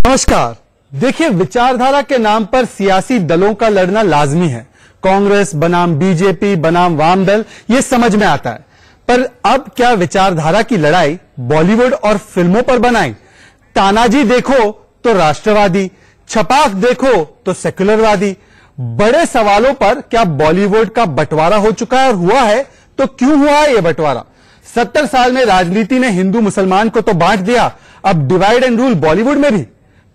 नमस्कार। देखिए, विचारधारा के नाम पर सियासी दलों का लड़ना लाजमी है। कांग्रेस बनाम बीजेपी बनाम वाम दल, ये समझ में आता है। पर अब क्या विचारधारा की लड़ाई बॉलीवुड और फिल्मों पर बनाई? तानाजी देखो तो राष्ट्रवादी, छपाक देखो तो सेक्युलरवादी। बड़े सवालों पर क्या बॉलीवुड का बंटवारा हो चुका है, और हुआ है तो क्यों हुआ है यह बंटवारा? 70 साल में राजनीति ने हिंदू मुसलमान को तो बांट दिया, अब डिवाइड एंड रूल बॉलीवुड में भी।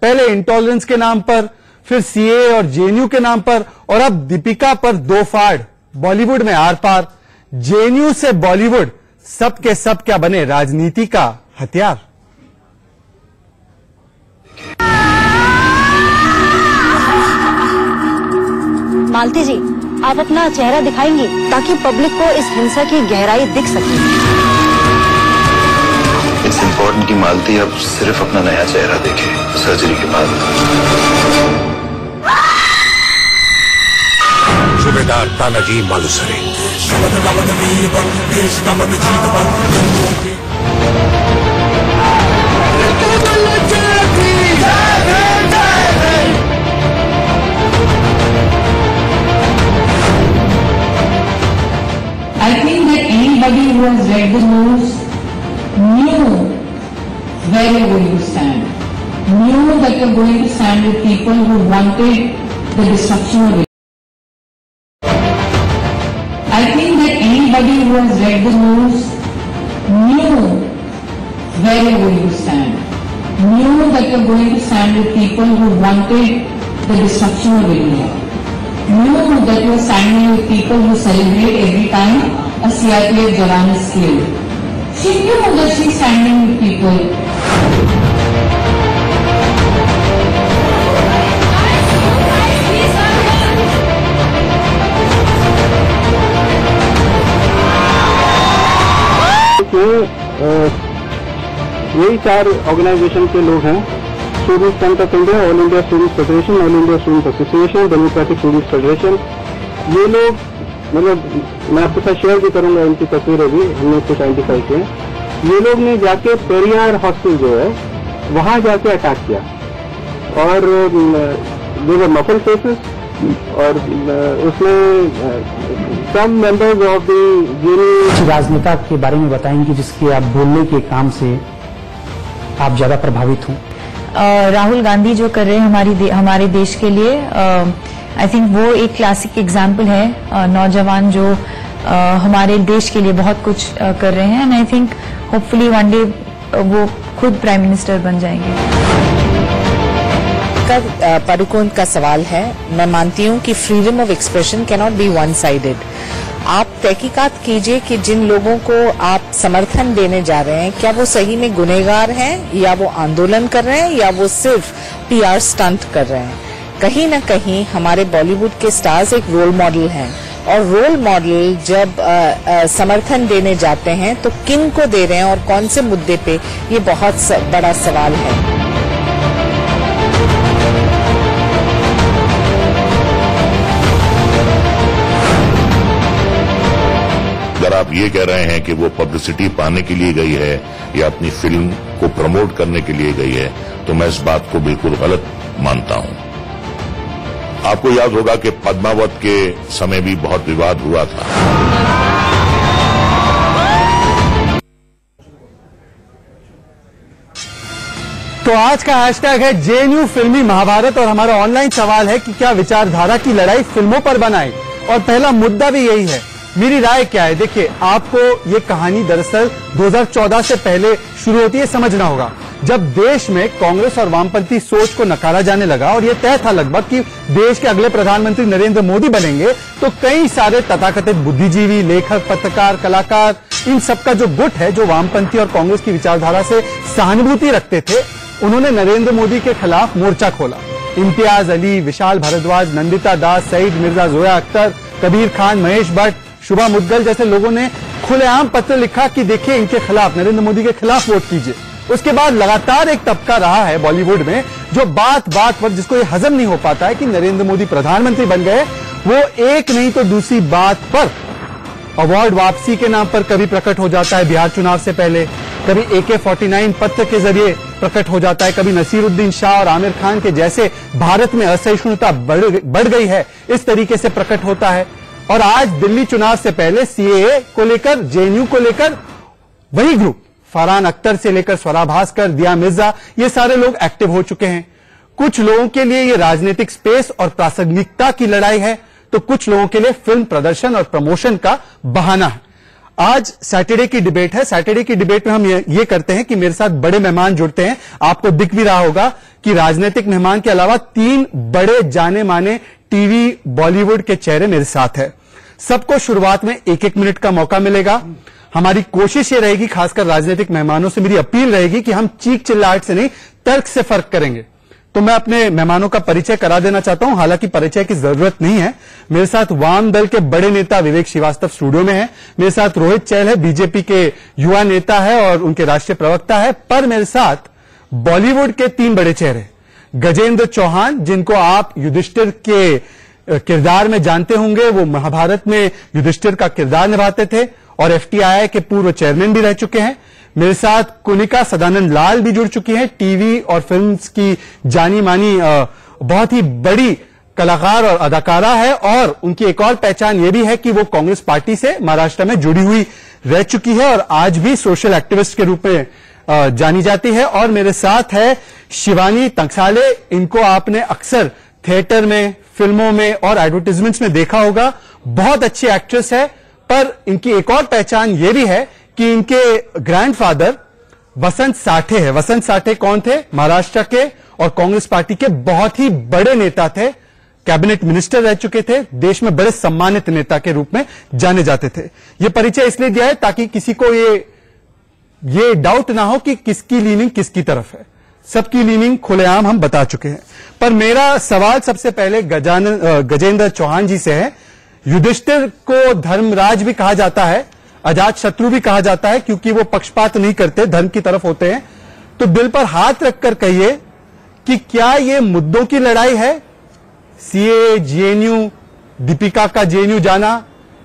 पहले इंटॉलरेंस के नाम पर, फिर सीए और जेएनयू के नाम पर, और अब दीपिका पर दो फाड़। बॉलीवुड में आर पार। जेएनयू से बॉलीवुड, सब के सब क्या बने राजनीति का हथियार। मालती जी, आप अपना चेहरा दिखाएंगी ताकि पब्लिक को इस हिंसा की गहराई दिख सके। इट्स इम्पोर्टेंट कि मालती अब सिर्फ अपना नया चेहरा देखे सर्जरी के बाद। सूबेदार Tanaji Malusare. I think that anybody who has read the news knew where you're going to stand, knew that you're going to stand with people who wanted the destruction of it. I think that anybody who has read the news knew where you're going to stand, knew that you're going to stand with people who wanted the destruction of India. Knew that you are standing with people who celebrate every time a CRPF Jawan is killed. She knew that she is standing with people. यही चार organisation के लोग हैं: student front of India, all India students federation, all India student association, democratic students federation. ये लोग, मतलब मैं आपके साथ शेयर भी करूंगा, इनकी तस्वीरें भी हमने कुछ आइडेंटिफाई किए। ये लोग ने जाके पेरियार हॉस्टल जो है वहां जाके अटैक किया, और देवर मफल फेसेस, और उसमें सम मेंबर्स ऑफ द राजनेता के बारे में बताएंगे जिसके आप बोलने के काम से आप ज्यादा प्रभावित हों। राहुल गांधी जो कर रहे हैं हमारे देश के लिए, आई थिंक वो एक क्लासिक एग्जाम्पल है। नौजवान जो हमारे देश के लिए बहुत कुछ कर रहे हैं, and I think hopefully one day वो खुद प्राइम मिनिस्टर बन जाएंगे। पादुकोण का सवाल है, मैं मानती हूँ कि freedom of expression can not be one sided. आप तहकीकात कीजिए कि जिन लोगों को आप समर्थन देने जा रहे हैं, क्या वो सही में गुनहगार हैं, या वो आंदोलन कर रहे हैं, या वो सिर्फ पीआर स्टंट कर रहे हैं। कहीं न कहीं हमारे बॉलीवुड के स्टार्स एक रोल मॉडल हैं, और रोल मॉडल जब समर्थन देने जाते हैं तो किन को दे रहे हैं और कौन से मुद्दे पे, ये बहुत बड़ा सवाल है। अगर आप ये कह रहे हैं कि वो पब्लिसिटी पाने के लिए गई है या अपनी फिल्म को प्रमोट करने के लिए गई है, तो मैं इस बात को बिल्कुल गलत मानता हूं। आपको याद होगा कि पद्मावत के समय भी बहुत विवाद हुआ था। तो आज का हैशटैग है जेएनयू फिल्मी महाभारत, और हमारा ऑनलाइन सवाल है कि क्या विचारधारा की लड़ाई फिल्मों पर बनाई, और पहला मुद्दा भी यही है। मेरी राय क्या है? देखिए, आपको ये कहानी दरअसल 2014 से पहले शुरू होती है, समझना होगा। जब देश में कांग्रेस और वामपंथी सोच को नकारा जाने लगा और यह तय था लगभग कि देश के अगले प्रधानमंत्री नरेंद्र मोदी बनेंगे, तो कई सारे तथाकथित बुद्धिजीवी, लेखक, पत्रकार, कलाकार, इन सबका जो गुट है, जो वामपंथी और कांग्रेस की विचारधारा से सहानुभूति रखते थे, उन्होंने नरेंद्र मोदी के खिलाफ मोर्चा खोला। इम्तियाज अली, विशाल भारद्वाज, नंदिता दास, सईद मिर्जा, जोया अख्तर, कबीर खान, महेश भट्ट, शुभा मुद्गल जैसे लोगों ने खुलेआम पत्र लिखा कि देखिए, इनके खिलाफ, नरेंद्र मोदी के खिलाफ वोट कीजिए। उसके बाद लगातार एक तबका रहा है बॉलीवुड में जो बात बात पर, जिसको ये हजम नहीं हो पाता है कि नरेंद्र मोदी प्रधानमंत्री बन गए, वो एक नहीं तो दूसरी बात पर अवार्ड वापसी के नाम पर कभी प्रकट हो जाता है बिहार चुनाव से पहले, कभी AK-49 पत्र के जरिए प्रकट हो जाता है, कभी नसीरुद्दीन शाह और आमिर खान के जैसे भारत में असहिष्णुता बढ़ गई है इस तरीके से प्रकट होता है। और आज दिल्ली चुनाव से पहले CAA को लेकर, JNU को लेकर वही ग्रुप फरहान अख्तर से लेकर स्वरा भास्कर, दिया मिर्जा, ये सारे लोग एक्टिव हो चुके हैं। कुछ लोगों के लिए ये राजनीतिक स्पेस और प्रासंगिकता की लड़ाई है, तो कुछ लोगों के लिए फिल्म प्रदर्शन और प्रमोशन का बहाना है। आज सैटरडे की डिबेट है। सैटरडे की डिबेट में हम ये करते हैं कि मेरे साथ बड़े मेहमान जुड़ते हैं। आपको दिख भी रहा होगा कि राजनीतिक मेहमान के अलावा 3 बड़े जाने माने टीवी बॉलीवुड के चेहरे मेरे साथ है। सबको शुरुआत में 1-1 मिनट का मौका मिलेगा। हमारी कोशिश ये रहेगी, खासकर राजनीतिक मेहमानों से मेरी अपील रहेगी कि हम चीख चिल्लाहट से नहीं, तर्क से फर्क करेंगे। तो मैं अपने मेहमानों का परिचय करा देना चाहता हूं, हालांकि परिचय की जरूरत नहीं है। मेरे साथ वाम दल के बड़े नेता विवेक श्रीवास्तव स्टूडियो में है। मेरे साथ रोहित चहल है, बीजेपी के युवा नेता है और उनके राष्ट्रीय प्रवक्ता है। पर मेरे साथ बॉलीवुड के 3 बड़े चेहरे, गजेंद्र चौहान, जिनको आप युधिष्ठिर के किरदार में जानते होंगे, वो महाभारत में युधिष्ठिर का किरदार निभाते थे और FTII के पूर्व चेयरमैन भी रह चुके हैं। मेरे साथ कुनिका सदानंद लाल भी जुड़ चुकी हैं, टीवी और फिल्म्स की जानी मानी बहुत ही बड़ी कलाकार और अदाकारा है। और उनकी एक और पहचान ये भी है कि वो कांग्रेस पार्टी से महाराष्ट्र में जुड़ी हुई रह चुकी है और आज भी सोशल एक्टिविस्ट के रूप में जानी जाती है। और मेरे साथ है शिवानी तंगसाले। इनको आपने अक्सर थिएटर में, फिल्मों में और एडवर्टाइजमेंट्स में देखा होगा। बहुत अच्छी एक्ट्रेस है, पर इनकी एक और पहचान ये भी है कि इनके ग्रैंडफादर वसंत साठे है। वसंत साठे कौन थे? महाराष्ट्र के और कांग्रेस पार्टी के बहुत ही बड़े नेता थे, कैबिनेट मिनिस्टर रह चुके थे, देश में बड़े सम्मानित नेता के रूप में जाने जाते थे। यह परिचय इसलिए दिया है ताकि किसी को ये डाउट ना हो कि किसकी लीनिंग किसकी तरफ है। सबकी लीनिंग खुलेआम हम बता चुके हैं। पर मेरा सवाल सबसे पहले गजेंद्र चौहान जी से है। युधिष्ठिर को धर्मराज भी कहा जाता है, अजात शत्रु भी कहा जाता है, क्योंकि वो पक्षपात नहीं करते, धर्म की तरफ होते हैं। तो दिल पर हाथ रखकर कहिए कि क्या ये मुद्दों की लड़ाई है, CAA, JNU, दीपिका का JNU जाना,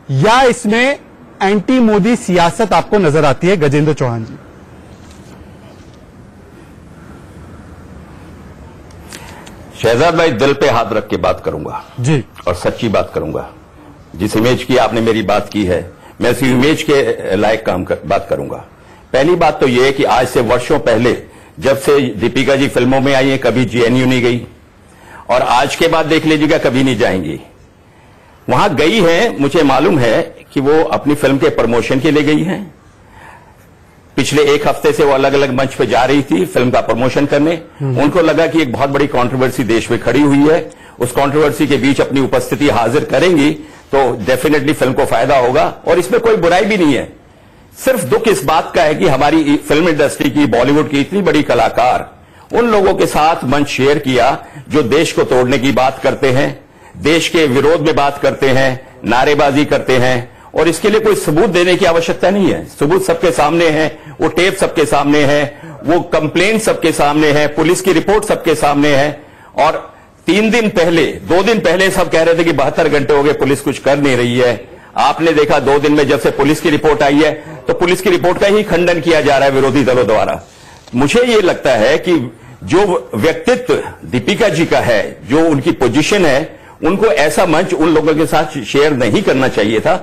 या इसमें एंटी मोदी सियासत आपको नजर आती है? गजेंद्र चौहान जी। शहजाद भाई, दिल पे हाथ रख के बात करूंगा जी, और सच्ची बात करूंगा। जिस इमेज की आपने मेरी बात की है, मैं इस इमेज के लायक बात करूंगा। पहली बात तो यह है कि आज से वर्षों पहले जब से दीपिका जी फिल्मों में आई है, कभी JNU नहीं गई, और आज के बाद देख लीजिएगा कभी नहीं जाएंगी। वहां गई है, मुझे मालूम है कि वो अपनी फिल्म के प्रमोशन के लिए गई हैं। पिछले 1 हफ्ते से वो अलग अलग मंच पे जा रही थी फिल्म का प्रमोशन करने। उनको लगा कि एक बहुत बड़ी कंट्रोवर्सी देश में खड़ी हुई है, उस कंट्रोवर्सी के बीच अपनी उपस्थिति हाजिर करेंगी तो डेफिनेटली फिल्म को फायदा होगा, और इसमें कोई बुराई भी नहीं है। सिर्फ दुख इस बात का है कि हमारी फिल्म इंडस्ट्री की, बॉलीवुड की इतनी बड़ी कलाकार उन लोगों के साथ मंच शेयर किया जो देश को तोड़ने की बात करते हैं, देश के विरोध में बात करते हैं, नारेबाजी करते हैं, और इसके लिए कोई सबूत देने की आवश्यकता नहीं है। सबूत सबके सामने है, वो टेप सबके सामने है, वो कंप्लेंट सबके सामने है, पुलिस की रिपोर्ट सबके सामने है। और 2 दिन पहले सब कह रहे थे कि 72 घंटे हो गए, पुलिस कुछ कर नहीं रही है। आपने देखा 2 दिन में जब से पुलिस की रिपोर्ट आई है, तो पुलिस की रिपोर्ट का ही खंडन किया जा रहा है विरोधी दलों द्वारा। मुझे ये लगता है कि जो व्यक्तित्व दीपिका जी का है, जो उनकी पोजीशन है, उनको ऐसा मंच उन लोगों के साथ शेयर नहीं करना चाहिए था।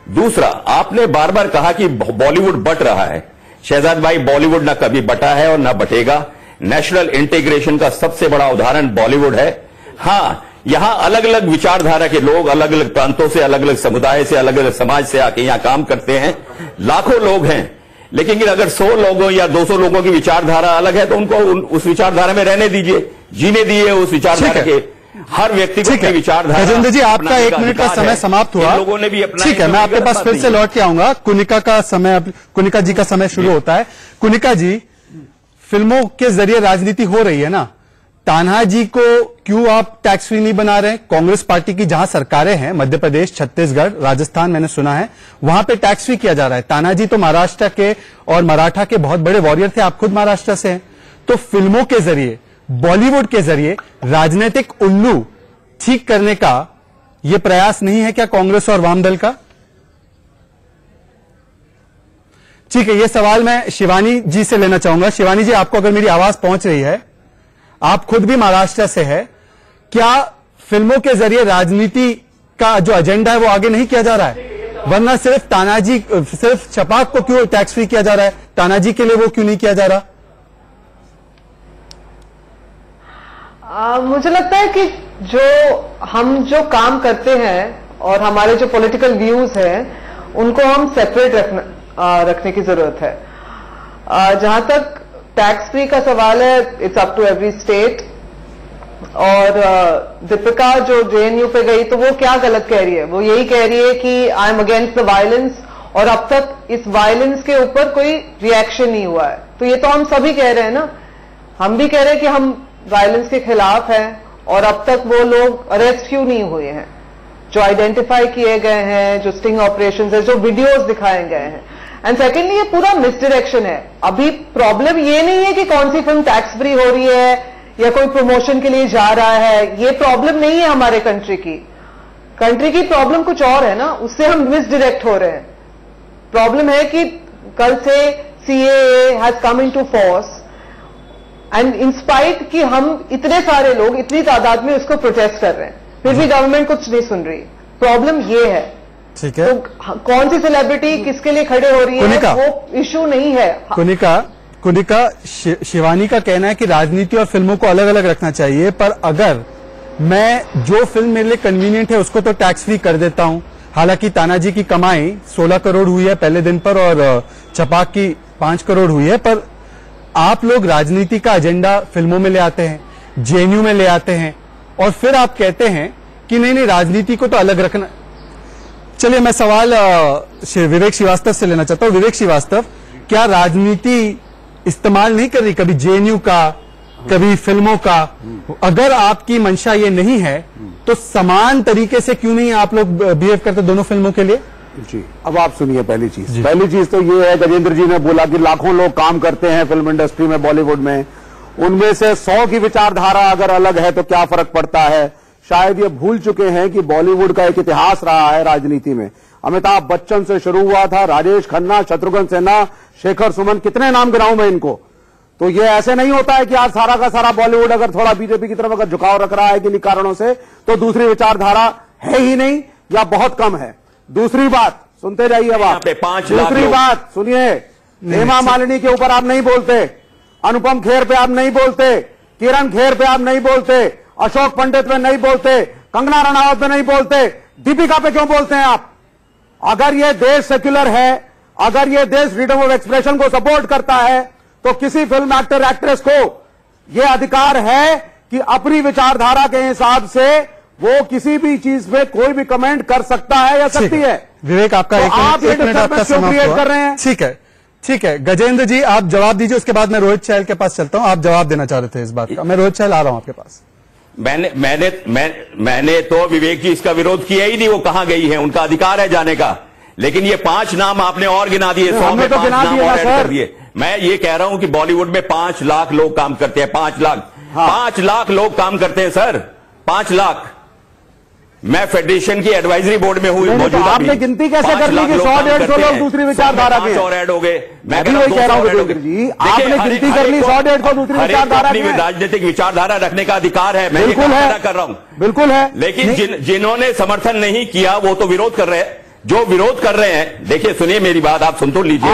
दूसरा, आपने बार बार कहा कि बॉलीवुड बट रहा है। शहजाद भाई, बॉलीवुड ना कभी बटा है और ना बटेगा। नेशनल इंटीग्रेशन का सबसे बड़ा उदाहरण बॉलीवुड है। हां, यहां अलग अलग विचारधारा के लोग अलग अलग प्रांतों से, अलग अलग समुदाय से, अलग अलग समाज से आके यहां काम करते हैं। लाखों लोग हैं, लेकिन अगर 100 लोगों या 200 लोगों की विचारधारा अलग है तो उनको उस विचारधारा में रहने दीजिए, जीने दीजिए उस विचारधारा के। हर व्यक्ति को अपनी विचारधारा। गजेंद्र जी, आपका 1 मिनट का समय समाप्त हुआ। लोगों ने भी अपना, ठीक है, मैं आपके पास फिर से लौट के आऊंगा। कुनिका जी का समय शुरू होता है। कुनिका जी, फिल्मों के जरिए राजनीति हो रही है ना, तान्हा जी को क्यों आप टैक्स फ्री नहीं बना रहे? कांग्रेस पार्टी की जहां सरकारें हैं, मध्य प्रदेश, छत्तीसगढ़, राजस्थान, मैंने सुना है वहां पे टैक्स फ्री किया जा रहा है। तान्हा जी तो महाराष्ट्र के और मराठा के बहुत बड़े वॉरियर थे, आप खुद महाराष्ट्र से हैं। तो फिल्मों के जरिए, बॉलीवुड के जरिए राजनीतिक उल्लू ठीक करने का यह प्रयास नहीं है क्या कांग्रेस और वामदल का? ठीक है, ये सवाल मैं शिवानी जी से लेना चाहूंगा। शिवानी जी, आपको अगर मेरी आवाज पहुंच रही है, आप खुद भी महाराष्ट्र से है, क्या फिल्मों के जरिए राजनीति का जो एजेंडा है वो आगे नहीं किया जा रहा है? वरना सिर्फ तानाजी, सिर्फ छपाक को क्यों टैक्स फ्री किया जा रहा है, तानाजी के लिए वो क्यों नहीं किया जा रहा? मुझे लगता है कि हम जो काम करते हैं और हमारे जो पॉलिटिकल व्यूज हैं उनको हम सेपरेट रखने की जरूरत है। जहां तक टैक्स फ्री का सवाल है, it's up to every state. और दीपिका जो जेएनयू पे गई तो वो क्या गलत कह रही है? वो यही कह रही है कि I am against the violence, और अब तक इस वायलेंस के ऊपर कोई रिएक्शन नहीं हुआ है। तो ये तो हम सभी कह रहे हैं ना, हम भी कह रहे हैं कि हम वायलेंस के खिलाफ हैं, और अब तक वो लोग अरेस्ट क्यों नहीं हुए हैं जो आइडेंटिफाई किए गए हैं, जो स्टिंग ऑपरेशंस है, जो वीडियोस दिखाए गए हैं। एंड सेकेंडली, ये पूरा मिसडायरेक्शन है। अभी प्रॉब्लम ये नहीं है कि कौन सी फिल्म टैक्स फ्री हो रही है या कोई प्रमोशन के लिए जा रहा है, ये प्रॉब्लम नहीं है हमारे कंट्री की। कंट्री की प्रॉब्लम कुछ और है ना, उससे हम मिसडायरेक्ट हो रहे हैं। प्रॉब्लम है कि कल से CAA has come into force, and in spite कि हम इतने सारे लोग इतनी तादाद में उसको प्रोटेस्ट कर रहे हैं, फिर भी गवर्नमेंट कुछ नहीं सुन रही। प्रॉब्लम ये है। ठीक है, तो कौन सी सेलिब्रिटी किसके लिए खड़े हो रही है वो इशू नहीं है। कुनिका, शिवानी का कहना है कि राजनीति और फिल्मों को अलग अलग रखना चाहिए, पर अगर मैं जो फिल्म मेरे लिए कन्वीनियंट है उसको तो टैक्स फ्री कर देता हूं। हालांकि तानाजी की कमाई 16 करोड़ हुई है पहले दिन पर, और छपाक की 5 करोड़ हुई है, पर आप लोग राजनीति का एजेंडा फिल्मों में ले आते हैं, जेएनयू में ले आते हैं, और फिर आप कहते हैं कि नहीं राजनीति को तो अलग रखना। चलिए, मैं सवाल विवेक श्रीवास्तव से लेना चाहता हूं। विवेक श्रीवास्तव, क्या राजनीति इस्तेमाल नहीं कर रही कभी जेएनयू का, कभी फिल्मों का? अगर आपकी मंशा ये नहीं है तो समान तरीके से क्यों नहीं आप लोग बिहेव करते दोनों फिल्मों के लिए? जी, अब आप सुनिए। पहली चीज तो ये है, गजेंद्र जी ने बोला कि लाखों लोग काम करते हैं फिल्म इंडस्ट्री में, बॉलीवुड में, उनमें से 100 की विचारधारा अगर अलग है तो क्या फर्क पड़ता है? शायद ये भूल चुके हैं कि बॉलीवुड का एक इतिहास रहा है राजनीति में। अमिताभ बच्चन से शुरू हुआ था, राजेश खन्ना, शत्रुघ्न सिन्हा, शेखर सुमन, कितने नाम गिनाऊं मैं इनको। तो ये ऐसे नहीं होता है कि आज सारा का सारा बॉलीवुड अगर थोड़ा बीजेपी की तरफ अगर झुकाव रख रहा है किन्हीं कारणों से, तो दूसरी विचारधारा है ही नहीं या बहुत कम है। दूसरी बात, सुनते जाइए अब आप। दूसरी बात सुनिए, हेमा मालिनी के ऊपर आप नहीं बोलते, अनुपम खेर पे आप नहीं बोलते, किरण खेर पे आप नहीं बोलते, अशोक पंडित पे नहीं बोलते, कंगना रनावत पे नहीं बोलते, दीपिका पे क्यों बोलते हैं आप? अगर ये देश सेक्युलर है, अगर ये देश फ्रीडम ऑफ एक्सप्रेशन को सपोर्ट करता है, तो किसी फिल्म एक्टर एक्ट्रेस को यह अधिकार है कि अपनी विचारधारा के हिसाब से वो किसी भी चीज में कोई भी कमेंट कर सकता है या सकती है। विवेक, आपका तो आप ये डिस्टर्बेंस क्यों क्रिएट कर रहे हैं? ठीक है, गजेंद्र जी आप जवाब दीजिए, उसके बाद मैं रोहित चहल के पास चलता हूं। आप जवाब देना चाह रहे थे इस बात का। मैं रोहित चहल आ रहा हूं आपके पास। मैंने तो विवेक जी इसका विरोध किया ही नहीं, वो कहां गई है, उनका अधिकार है जाने का। लेकिन ये 5 नाम आपने और गिना दिए, 100 में 5 नाम और ऐड कर दिए। मैं ये कह रहा हूं कि बॉलीवुड में 5 लाख लोग काम करते हैं, 5 लाख, 5 लाख लोग काम करते हैं सर, 5 लाख। मैं फेडरेशन की एडवाइजरी बोर्ड में हूँ मौजूदा। आपने गिनती कैसे कर ली कि 100-150 लोग दूसरी विचारधारा के और ऐड हो गए? मैं भी वही कह रहा हूँ जी, आपने गिनती कर ली 100-150 दूसरी विचारधारा की। राजनीतिक विचारधारा रखने का अधिकार है, मैं बिल्कुल है, कर रहा हूँ, बिल्कुल है। लेकिन जिन्होंने समर्थन नहीं किया वो तो विरोध कर रहे हैं। जो विरोध कर रहे हैं, देखिए सुनिए मेरी बात, आप सुन तो लीजिए,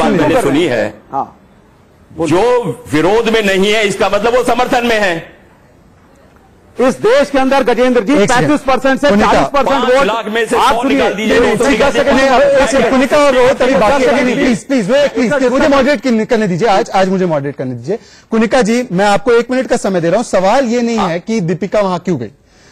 मैंने सुनी है। जो विरोध में नहीं है इसका मतलब वो समर्थन में है। इस देश के अंदर गजेंद्र जी 35% से 40% वोट, लाख में से आप निकाल दीजिए। कुनिका और रोहित अभी बाकी, प्लीज मुझे मॉडरेट करने दीजिए, आज मुझे मॉडरेट करने दीजिए। कुनिका जी, मैं आपको 1 मिनट का समय दे रहा हूं। सवाल ये नहीं है कि दीपिका वहां क्यों गई,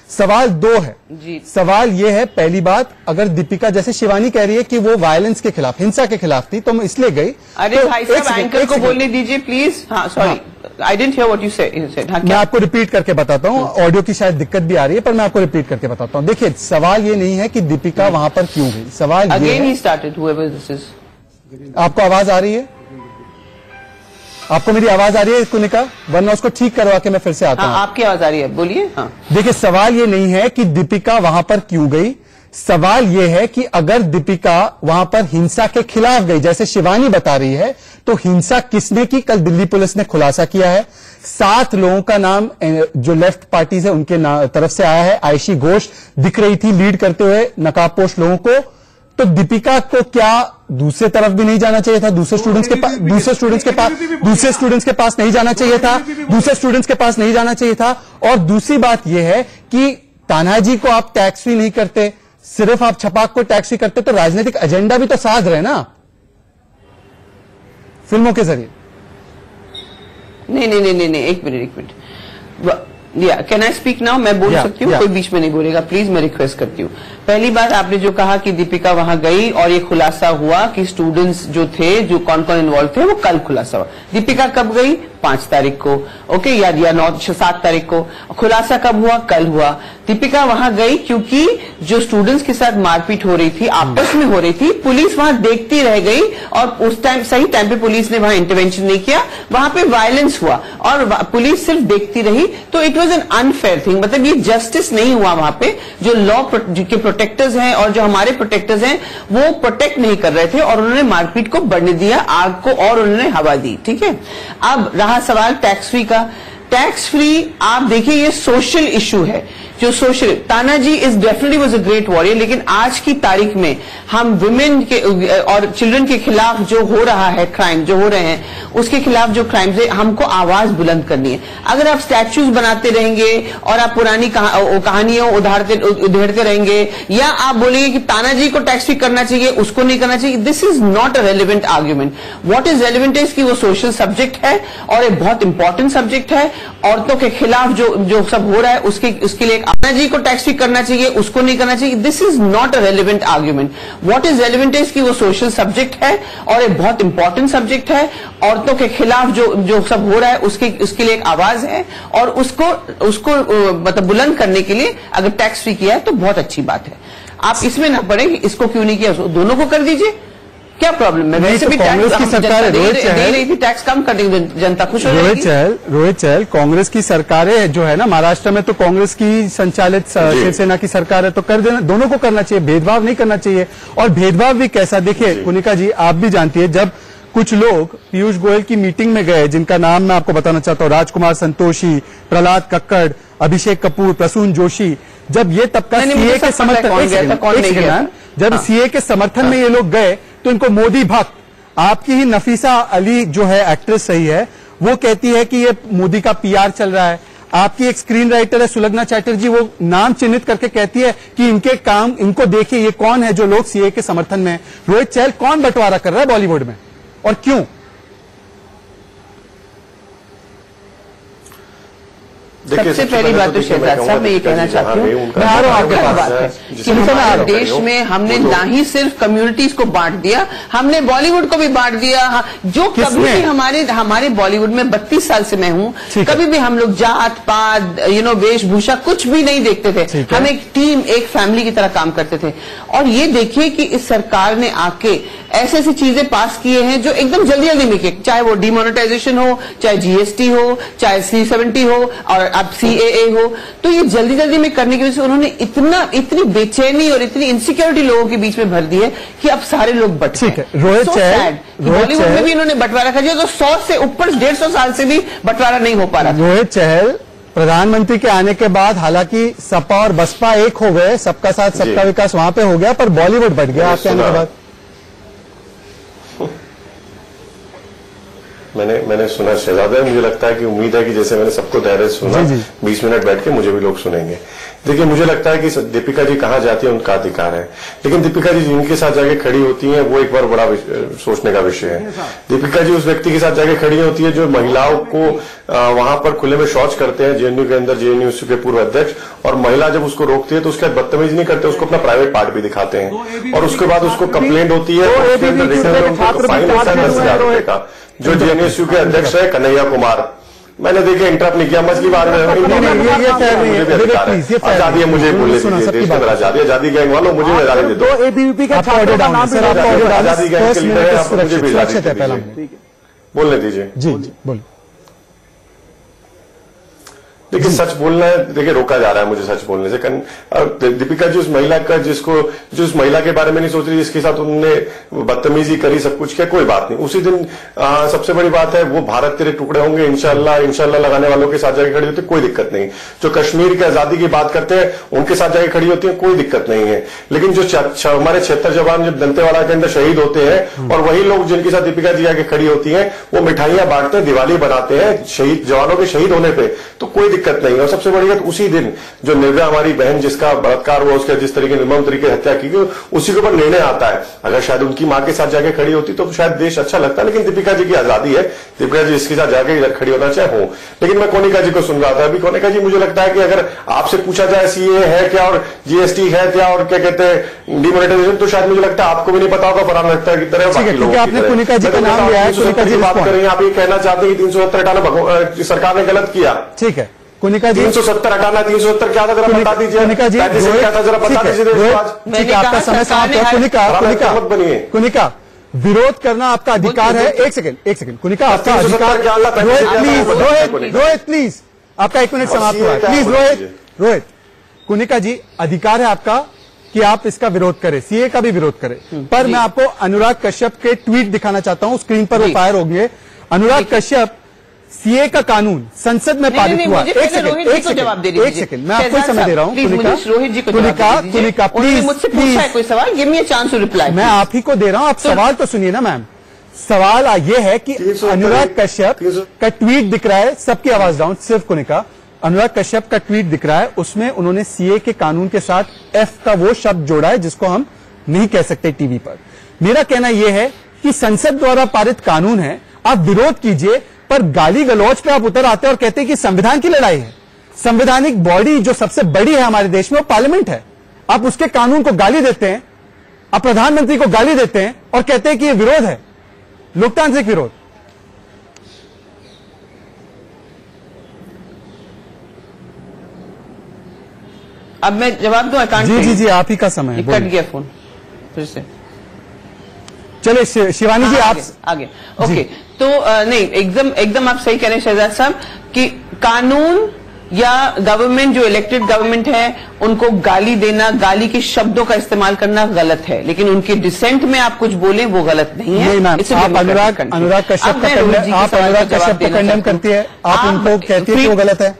सवाल 2 है जी। सवाल ये है, पहली बात, अगर दीपिका जैसे शिवानी कह रही है कि वो वायलेंस के खिलाफ, हिंसा के खिलाफ थी, तो मैं इसलिए गई। अरे तो भाई साहब, एंकर को बोलने दीजिए प्लीज। हाँ, sorry, I didn't here what you said. मैं आपको रिपीट करके बताता हूँ, ऑडियो की शायद दिक्कत भी आ रही है, पर मैं आपको रिपीट करके बताता हूँ। देखिए, सवाल ये नहीं है कि दीपिका वहां पर क्यों गई, सवाल again he started whoever this is. आपको आवाज आ रही है? आपको मेरी आवाज आ रही है कुनिका? वरना उसको ठीक करवा के मैं फिर से आता हूं। आपकी आवाज आ रही है, बोलिए। हाँ। देखिए, सवाल ये नहीं है कि दीपिका वहां पर क्यों गई, सवाल यह है कि अगर दीपिका वहां पर हिंसा के खिलाफ गई, जैसे शिवानी बता रही है, तो हिंसा किसने की? कल दिल्ली पुलिस ने खुलासा किया है। 7 लोगों का नाम जो लेफ्ट पार्टी से उनके तरफ से आया है। आयशी घोष दिख रही थी लीड करते हुए नकाबपोश लोगों को। तो दीपिका को क्या दूसरे तरफ भी नहीं जाना चाहिए था? दूसरे स्टूडेंट्स के पास नहीं जाना चाहिए था? दूसरे स्टूडेंट्स के पास नहीं जाना चाहिए था? और दूसरी बात यह है कि तानाजी को आप टैक्स फ्री नहीं करते, सिर्फ आप छपाक को टैक्स फ्री करते, तो राजनीतिक एजेंडा भी तो साध रहे ना फिल्मों के जरिए। नहीं, एक मिनट। या कैन आई स्पीक नाउ? मैं बोल सकती हूँ? कोई बीच में नहीं बोलेगा प्लीज, मैं रिक्वेस्ट करती हूँ। पहली बात, आपने जो कहा कि दीपिका वहां गई और ये खुलासा हुआ कि स्टूडेंट्स जो थे, जो कौन कौन इन्वॉल्व थे, वो कल खुलासा हुआ। दीपिका कब गई? 5 तारीख को, ओके, या 7 तारीख को। खुलासा कब हुआ? कल हुआ। दीपिका वहां गई क्योंकि जो स्टूडेंट्स के साथ मारपीट हो रही थी, आपस में हो रही थी, पुलिस वहां देखती रह गई और उस टाइम सही टाइम पे पुलिस ने वहां इंटरवेंशन नहीं किया, वहां पे वायलेंस हुआ और पुलिस सिर्फ देखती रही। तो it was an unfair thing, मतलब ये जस्टिस नहीं हुआ। वहां पे जो लॉ के प्रोटेक्टर्स हैं और जो हमारे प्रोटेक्टर्स हैं, वो प्रोटेक्ट नहीं कर रहे थे और उन्होंने मारपीट को बढ़ने दिया, आग को, और उन्होंने हवा दी। ठीक है, अब रहा सवाल टैक्स फ्री का। टैक्स फ्री, आप देखिए, ये सोशल इशू है। जो social, Tanaji is definitely was a great warrior, लेकिन आज की तारीख में हम विमेन के और चिल्ड्रन के खिलाफ जो हो रहा है, क्राइम जो हो रहे हैं, उसके खिलाफ जो क्राइम्स है, हमको आवाज बुलंद करनी है। अगर आप स्टैच्यूज बनाते रहेंगे और आप पुरानी कहानियों उधेड़ते रहेंगे, या आप बोलेंगे कि तानाजी को टैक्स फ्री करना चाहिए, उसको नहीं करना चाहिए, this is not a relevant argument. What is relevant is कि वो सोशल सब्जेक्ट है और एक बहुत इंपॉर्टेंट सब्जेक्ट है। औरतों के खिलाफ जो सब हो रहा है, उसके लिए तानाजी को टैक्स फ्री करना चाहिए, उसको नहीं करना चाहिए, this is not a relevant argument. What is relevant is कि वो सोशल सब्जेक्ट है और एक बहुत इंपॉर्टेंट सब्जेक्ट है। औरतों के खिलाफ जो सब हो रहा है, उसके लिए एक आवाज है और उसको मतलब बुलंद करने के लिए अगर टैक्स फ्री किया है तो बहुत अच्छी बात है। आप इसमें ना पड़े कि इसको क्यों नहीं किया, दोनों को कर दीजिए, क्या प्रॉब्लम है? वैसे भी कांग्रेस की सरकार दे रही थी, टैक्स कम कर देंगे, जनता खुश हो जाएगी। रोहित चहल, कांग्रेस की सरकारें जो है ना, महाराष्ट्र में तो कांग्रेस की संचालित शिवसेना की सरकार है, तो कर देना, दोनों को करना चाहिए, भेदभाव नहीं करना चाहिए। और भेदभाव भी कैसा, देखिए कुनिका जी, आप भी जानती है, जब कुछ लोग पीयूष गोयल की मीटिंग में गए, जिनका नाम मैं आपको बताना चाहता हूँ, राजकुमार संतोषी, प्रहलाद कक्कड़, अभिषेक कपूर, प्रसून जोशी, जब ये तबका सीए के समर्थन, जब सीए के समर्थन में ये लोग गए, तो इनको मोदी भक्त, आपकी ही नफीसा अली जो है एक्ट्रेस सही है, वो कहती है कि ये मोदी का पीआर चल रहा है। आपकी एक स्क्रीन राइटर है सुलग्ना चैटर्जी, वो नाम चिन्हित करके कहती है कि इनके काम, इनको देखिए, ये कौन है जो लोग सीए के समर्थन में है। रोहित चहल, कौन बंटवारा कर रहा है बॉलीवुड में और क्यों? सबसे पहली बात तो शहजाद साहब, मैं ये कहना चाहती हूँ, देश में हमने ना ही सिर्फ कम्युनिटीज को बांट दिया, हमने बॉलीवुड को भी बांट दिया। जो कभी भी हमारे बॉलीवुड में 32 साल से मैं हूँ, कभी भी हम लोग जात पात, वेशभूषा कुछ भी नहीं देखते थे। हम एक टीम, एक फैमिली की तरह काम करते थे। और ये देखिए कि इस सरकार ने आके ऐसी ऐसी चीजें पास किए हैं जो एकदम जल्दी जल्दी में, चाहे वो डिमोनेटाइजेशन हो, चाहे जीएसटी हो, चाहे C-70 हो और अब CAA हो, तो ये जल्दी जल्दी में करने की वजह से उन्होंने इतनी बेचैनी और इतनी इनसिक्योरिटी लोगों के बीच में भर दी है कि अब सारे लोग बट गए। रोहित चहल, बॉलीवुड में भी इन्होंने बंटवारा कर दिया, तो 100 से ऊपर 150 साल से भी बंटवारा नहीं हो पा रहा। रोहित चहल प्रधानमंत्री के आने के बाद हालांकि सपा और बसपा एक हो गए, सबका साथ सबका विकास वहां पे हो गया, पर बॉलीवुड बढ़ गया आपके आने के बाद। मैंने सुना शहजादा, मुझे लगता है कि उम्मीद है कि जैसे मैंने सबको धैर्य सुना, 20 मिनट बैठ के मुझे भी लोग सुनेंगे। देखिए, मुझे लगता है कि दीपिका जी कहाँ जाती है उनका अधिकार है, लेकिन दीपिका जी जिनके साथ जाके खड़ी होती हैं वो एक बार बड़ा सोचने का विषय है। दीपिका जी उस व्यक्ति के साथ जाके खड़ी होती है जो महिलाओं को वहां पर खुले में शौच करते हैं, जेएनयू के अंदर, जेएनयू के पूर्व अध्यक्ष, और महिला जब उसको रोकती है तो उसके बदतमीज नहीं करते, उसको अपना प्राइवेट पार्ट भी दिखाते हैं और उसके बाद उसको कंप्लेंट होती है, फाइन होता है 10,000 रुपए का। जो जेएनयू के अध्यक्ष है कन्हैया कुमार, मैंने देखे इंटरप्ट नहीं किया, मछली बार में आजादी है, मुझे बोलने दीजिए, देश के अंदर आजादी गैंग वालों मुझे आजादी दे दो, एबीवीपी का आजादी गैंग के लीडर, मुझे भी आजादी बोलने दीजिए। जी बोलिए। देखिए सच बोलना है, देखिए रोका जा रहा है मुझे सच बोलने से। दीपिका जी उस महिला का जो उस महिला के बारे में नहीं सोच रही, जिसके साथ उन्होंने बदतमीजी करी, सब कुछ किया, कोई बात नहीं। उसी दिन सबसे बड़ी बात है वो भारत तेरे टुकड़े होंगे इंशाल्लाह लगाने वालों के साथ जाके खड़ी होती है, कोई दिक्कत नहीं। जो कश्मीर की आजादी की बात करते हैं उनके साथ जाके खड़ी होती है, कोई दिक्कत नहीं है। लेकिन जो हमारे 76 जवान जब दंतेवाड़ा के अंदर शहीद होते हैं और वही लोग जिनके साथ दीपिका जी आके खड़ी होती हैं, वो मिठाइयां बांटते हैं, दिवाली बनाते हैं शहीद जवानों के शहीद होने पे, तो कोई दिक्कत नहीं। और सबसे बड़ी बात उसी दिन जो निर्भया हमारी बहन जिसका बलात्कार हुआ, उसके जिस तरीके निर्मम तरीके हत्या की गई, उसी के ऊपर निर्णय आता है। अगर शायद उनकी मां के साथ जाके खड़ी होती तो शायद देश अच्छा लगता, लेकिन दीपिका जी की आजादी है, दीपिका जी इसके साथ जाके खड़ी होना चाहे हो। लेकिन मैं कोनिका जी को सुन रहा था अभी, कोनिका जी मुझे लगता है कि अगर आपसे पूछा जाए सीए है क्या और जीएसटी है क्या और क्या कहते हैं डिमोनेटाइजेशन, तो शायद मुझे लगता है आपको भी नहीं पता होगा, फरहान अख्तर की तरह बाकी लोगों की तरह। कोनिका जी का नाम लिया है, कोनिका जी बात कर रही हैं, आप ये कहना चाहते हैं कि 370 हटाना सरकार ने गलत किया। ठीक है कोनिका जी, 370 हटाना, 370 क्या था जरा बता दीजिए। कोनिका जी क्या था जरा बता दीजिए। आपका समय समाप्त है। कोनिका विरोध करना आपका अधिकार है। एक सेकंड कोनिका, आपका अधिकार। रोहित प्लीज, आपका 1 मिनट समाप्त हुआ है, प्लीज रोहित। कोनिका जी अधिकार है आपका कि आप इसका विरोध करें, सीए का भी विरोध करें, पर मैं आपको अनुराग कश्यप के ट्वीट दिखाना चाहता हूं, स्क्रीन पर वो फायर होंगे। अनुराग कश्यप, सीए का कानून संसद में पारित हुआ। एक सेकंड मैं आपको समय दे रहा हूँ। कुनिका प्लीज मुझसे पूछा है कोई सवाल, give me a chance to reply. मैं आप ही को दे रहा हूँ, आप सवाल तो सुनिए ना मैम। सवाल ये है कि अनुराग कश्यप का ट्वीट दिख रहा है, सबकी आवाज डाउन, सिर्फ कुनिका। अनुराग कश्यप का ट्वीट दिख रहा है, उसमें उन्होंने सीए के कानून के साथ एफ का वो शब्द जोड़ा है जिसको हम नहीं कह सकते टीवी पर। मेरा कहना यह है कि संसद द्वारा पारित कानून है, आप विरोध कीजिए, पर गाली गलौज पे आप उतर आते हैं और कहते हैं कि संविधान की लड़ाई है। संवैधानिक बॉडी जो सबसे बड़ी है हमारे देश में वो पार्लियामेंट है। आप उसके कानून को गाली देते हैं, आप प्रधानमंत्री को गाली देते हैं और कहते हैं कि ये विरोध है, लोकतांत्रिक विरोध। अब मैं जवाब दूं? जी आप ही का समय है। कट गया फोन फिर से। चलिए शिवानी जी आप आगे। ओके, तो नहीं, एकदम आप सही कह रहे हैं शहजाद साहब कि कानून या गवर्नमेंट जो इलेक्टेड गवर्नमेंट है उनको गाली देना, गाली के शब्दों का इस्तेमाल करना गलत है, लेकिन उनके डिसेंट में आप कुछ बोलें वो गलत नहीं है। नहीं, आप अनुराग कश्यप को कंडेम करती है, आप उनको कहती है कि वो गलत है।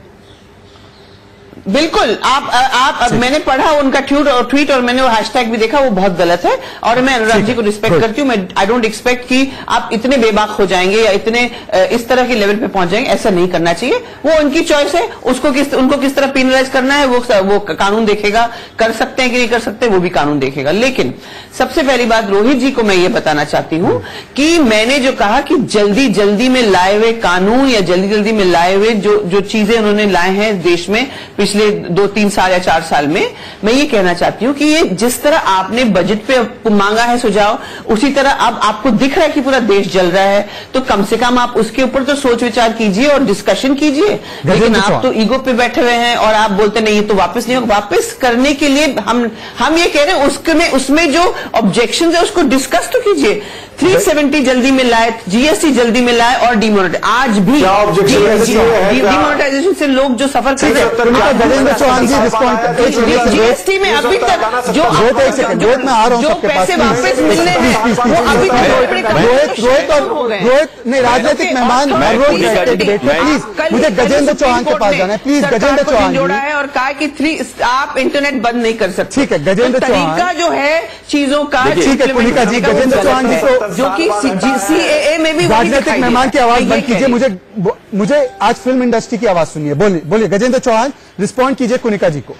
बिल्कुल, आप मैंने पढ़ा उनका ट्वीट और मैंने वो हैशटैग भी देखा, वो बहुत गलत है। और मैं अनुराग जी को रिस्पेक्ट करती हूँ। मैं आई डोंट एक्सपेक्ट कि आप इतने बेबाक हो जाएंगे या इतने इस तरह के लेवल पे पहुंच जाएंगे, ऐसा नहीं करना चाहिए। वो उनकी चॉइस है, उनको किस तरह पेनलाइज करना है वो कानून देखेगा। कर सकते हैं कि नहीं कर सकते वो भी कानून देखेगा। लेकिन सबसे पहली बात रोहित जी को मैं ये बताना चाहती हूँ कि मैंने जो कहा कि जल्दी में लाए हुए कानून या जल्दी में लाए हुए जो चीजें उन्होंने लाए हैं देश में पिछले 2-3 साल या 4 साल में, मैं ये कहना चाहती हूँ कि ये जिस तरह आपने बजट पे मांगा है सुझाव, उसी तरह अब आपको दिख रहा है कि पूरा देश जल रहा है, तो कम से कम आप उसके ऊपर तो सोच विचार कीजिए और डिस्कशन कीजिए। लेकिन आप तो ईगो पे बैठे हुए हैं और आप बोलते नहीं ये तो वापस नहीं होगा। वापस करने के लिए हम ये कह रहे हैं उसमें जो ऑब्जेक्शन है उसको डिस्कस तो कीजिए। 370 जल्दी में लाए, जीएसटी जल्दी में लाए और डिमोनेटाइजेशन। आज भी डिमोनेटाइजेशन से लोग जो सफर कर रहे हैं, गजेंद्र चौहान जी रिस्पॉन्ड। जीएसटी में अभी तक जो पैसे वापस मिलने हैं वो अभी तक रोहित नहीं, राजनीतिक मेहमान प्लीज मुझे गजेंद्र चौहान के पास जाना है, प्लीज गजेंद्र चौहान जोड़ा है और कहा कि आप इंटरनेट बंद नहीं कर सकते। ठीक है गजेंद्र चौहान तरीका जो है चीजों का, ठीक है कुनिका जी, गजेंद्र चौहान जी को जो कि सीएए में भी राजनीतिक मेहमान की आवाज बंद कीजिए। मुझे आज फिल्म इंडस्ट्री की आवाज सुनिए। बोलिए गजेंद्र चौहान, रिस्पॉन्ड कीजिए कुनिका जी को।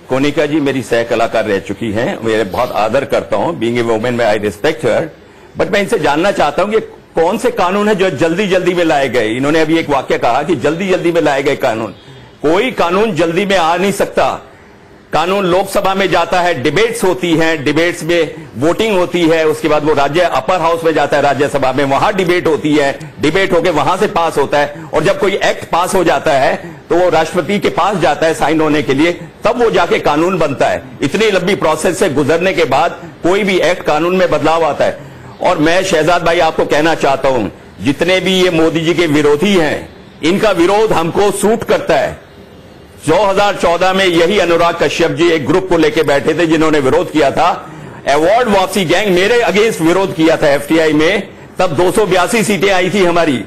कोनिका जी मेरी सह कलाकार रह चुकी हैं, मेरे बहुत आदर करता हूं, बीइंग ए वुमेन में आई रिस्पेक्ट हर, बट मैं इनसे जानना चाहता हूं कि कौन से कानून है जो जल्दी में लाए गए। इन्होंने अभी एक वाक्य कहा कि जल्दी में लाए गए कानून। कोई कानून जल्दी में आ नहीं सकता। कानून लोकसभा में जाता है, डिबेट्स होती हैं, डिबेट्स में वोटिंग होती है, उसके बाद वो राज्य अपर हाउस में जाता है, राज्यसभा में, वहां डिबेट होती है, डिबेट होके वहां से पास होता है, और जब कोई एक्ट पास हो जाता है तो वो राष्ट्रपति के पास जाता है साइन होने के लिए, तब वो जाके कानून बनता है। इतनी लंबी प्रोसेस से गुजरने के बाद कोई भी एक्ट कानून में बदलाव आता है। और मैं शहजाद भाई आपको कहना चाहता हूं, जितने भी ये मोदी जी के विरोधी हैं, इनका विरोध हमको सूट करता है। 2014 में यही अनुराग कश्यप जी एक ग्रुप को लेकर बैठे थे जिन्होंने विरोध किया था। अवार्ड वापसी गैंग मेरे अगेंस्ट विरोध किया था एफटीआई में, तब 282 सीटें आई थी हमारी।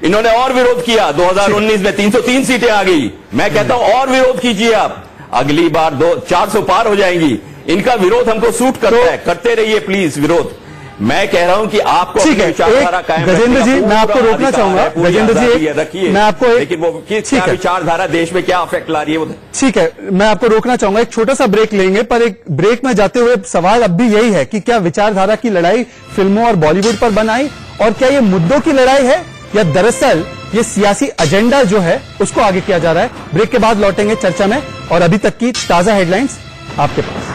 इन्होंने और विरोध किया, 2019 में 303 सीटें आ गई। मैं कहता हूं और विरोध कीजिए आप, अगली बार 400 पार हो जाएंगी। इनका विरोध हमको सूट करता है, करते रहिए प्लीज विरोध। मैं कह रहा हूं कि आपको अपनी विचारधारा कायम गजेंद्र जी, मैं आपको रोकना चाहूंगा। गजेंद्र जी रखिए, मैं आपको लेकिन वो क्या विचारधारा देश में क्या अफेक्ट ला रही है वो ठीक है, मैं आपको रोकना चाहूंगा। एक छोटा सा ब्रेक लेंगे, पर एक ब्रेक में जाते हुए सवाल अब भी यही है कि क्या विचारधारा की लड़ाई फिल्मों और बॉलीवुड पर बनाई, और क्या ये मुद्दों की लड़ाई है, या दरअसल ये सियासी एजेंडा जो है उसको आगे किया जा रहा है। ब्रेक के बाद लौटेंगे चर्चा में, और अभी तक की ताजा हेडलाइंस आपके पास।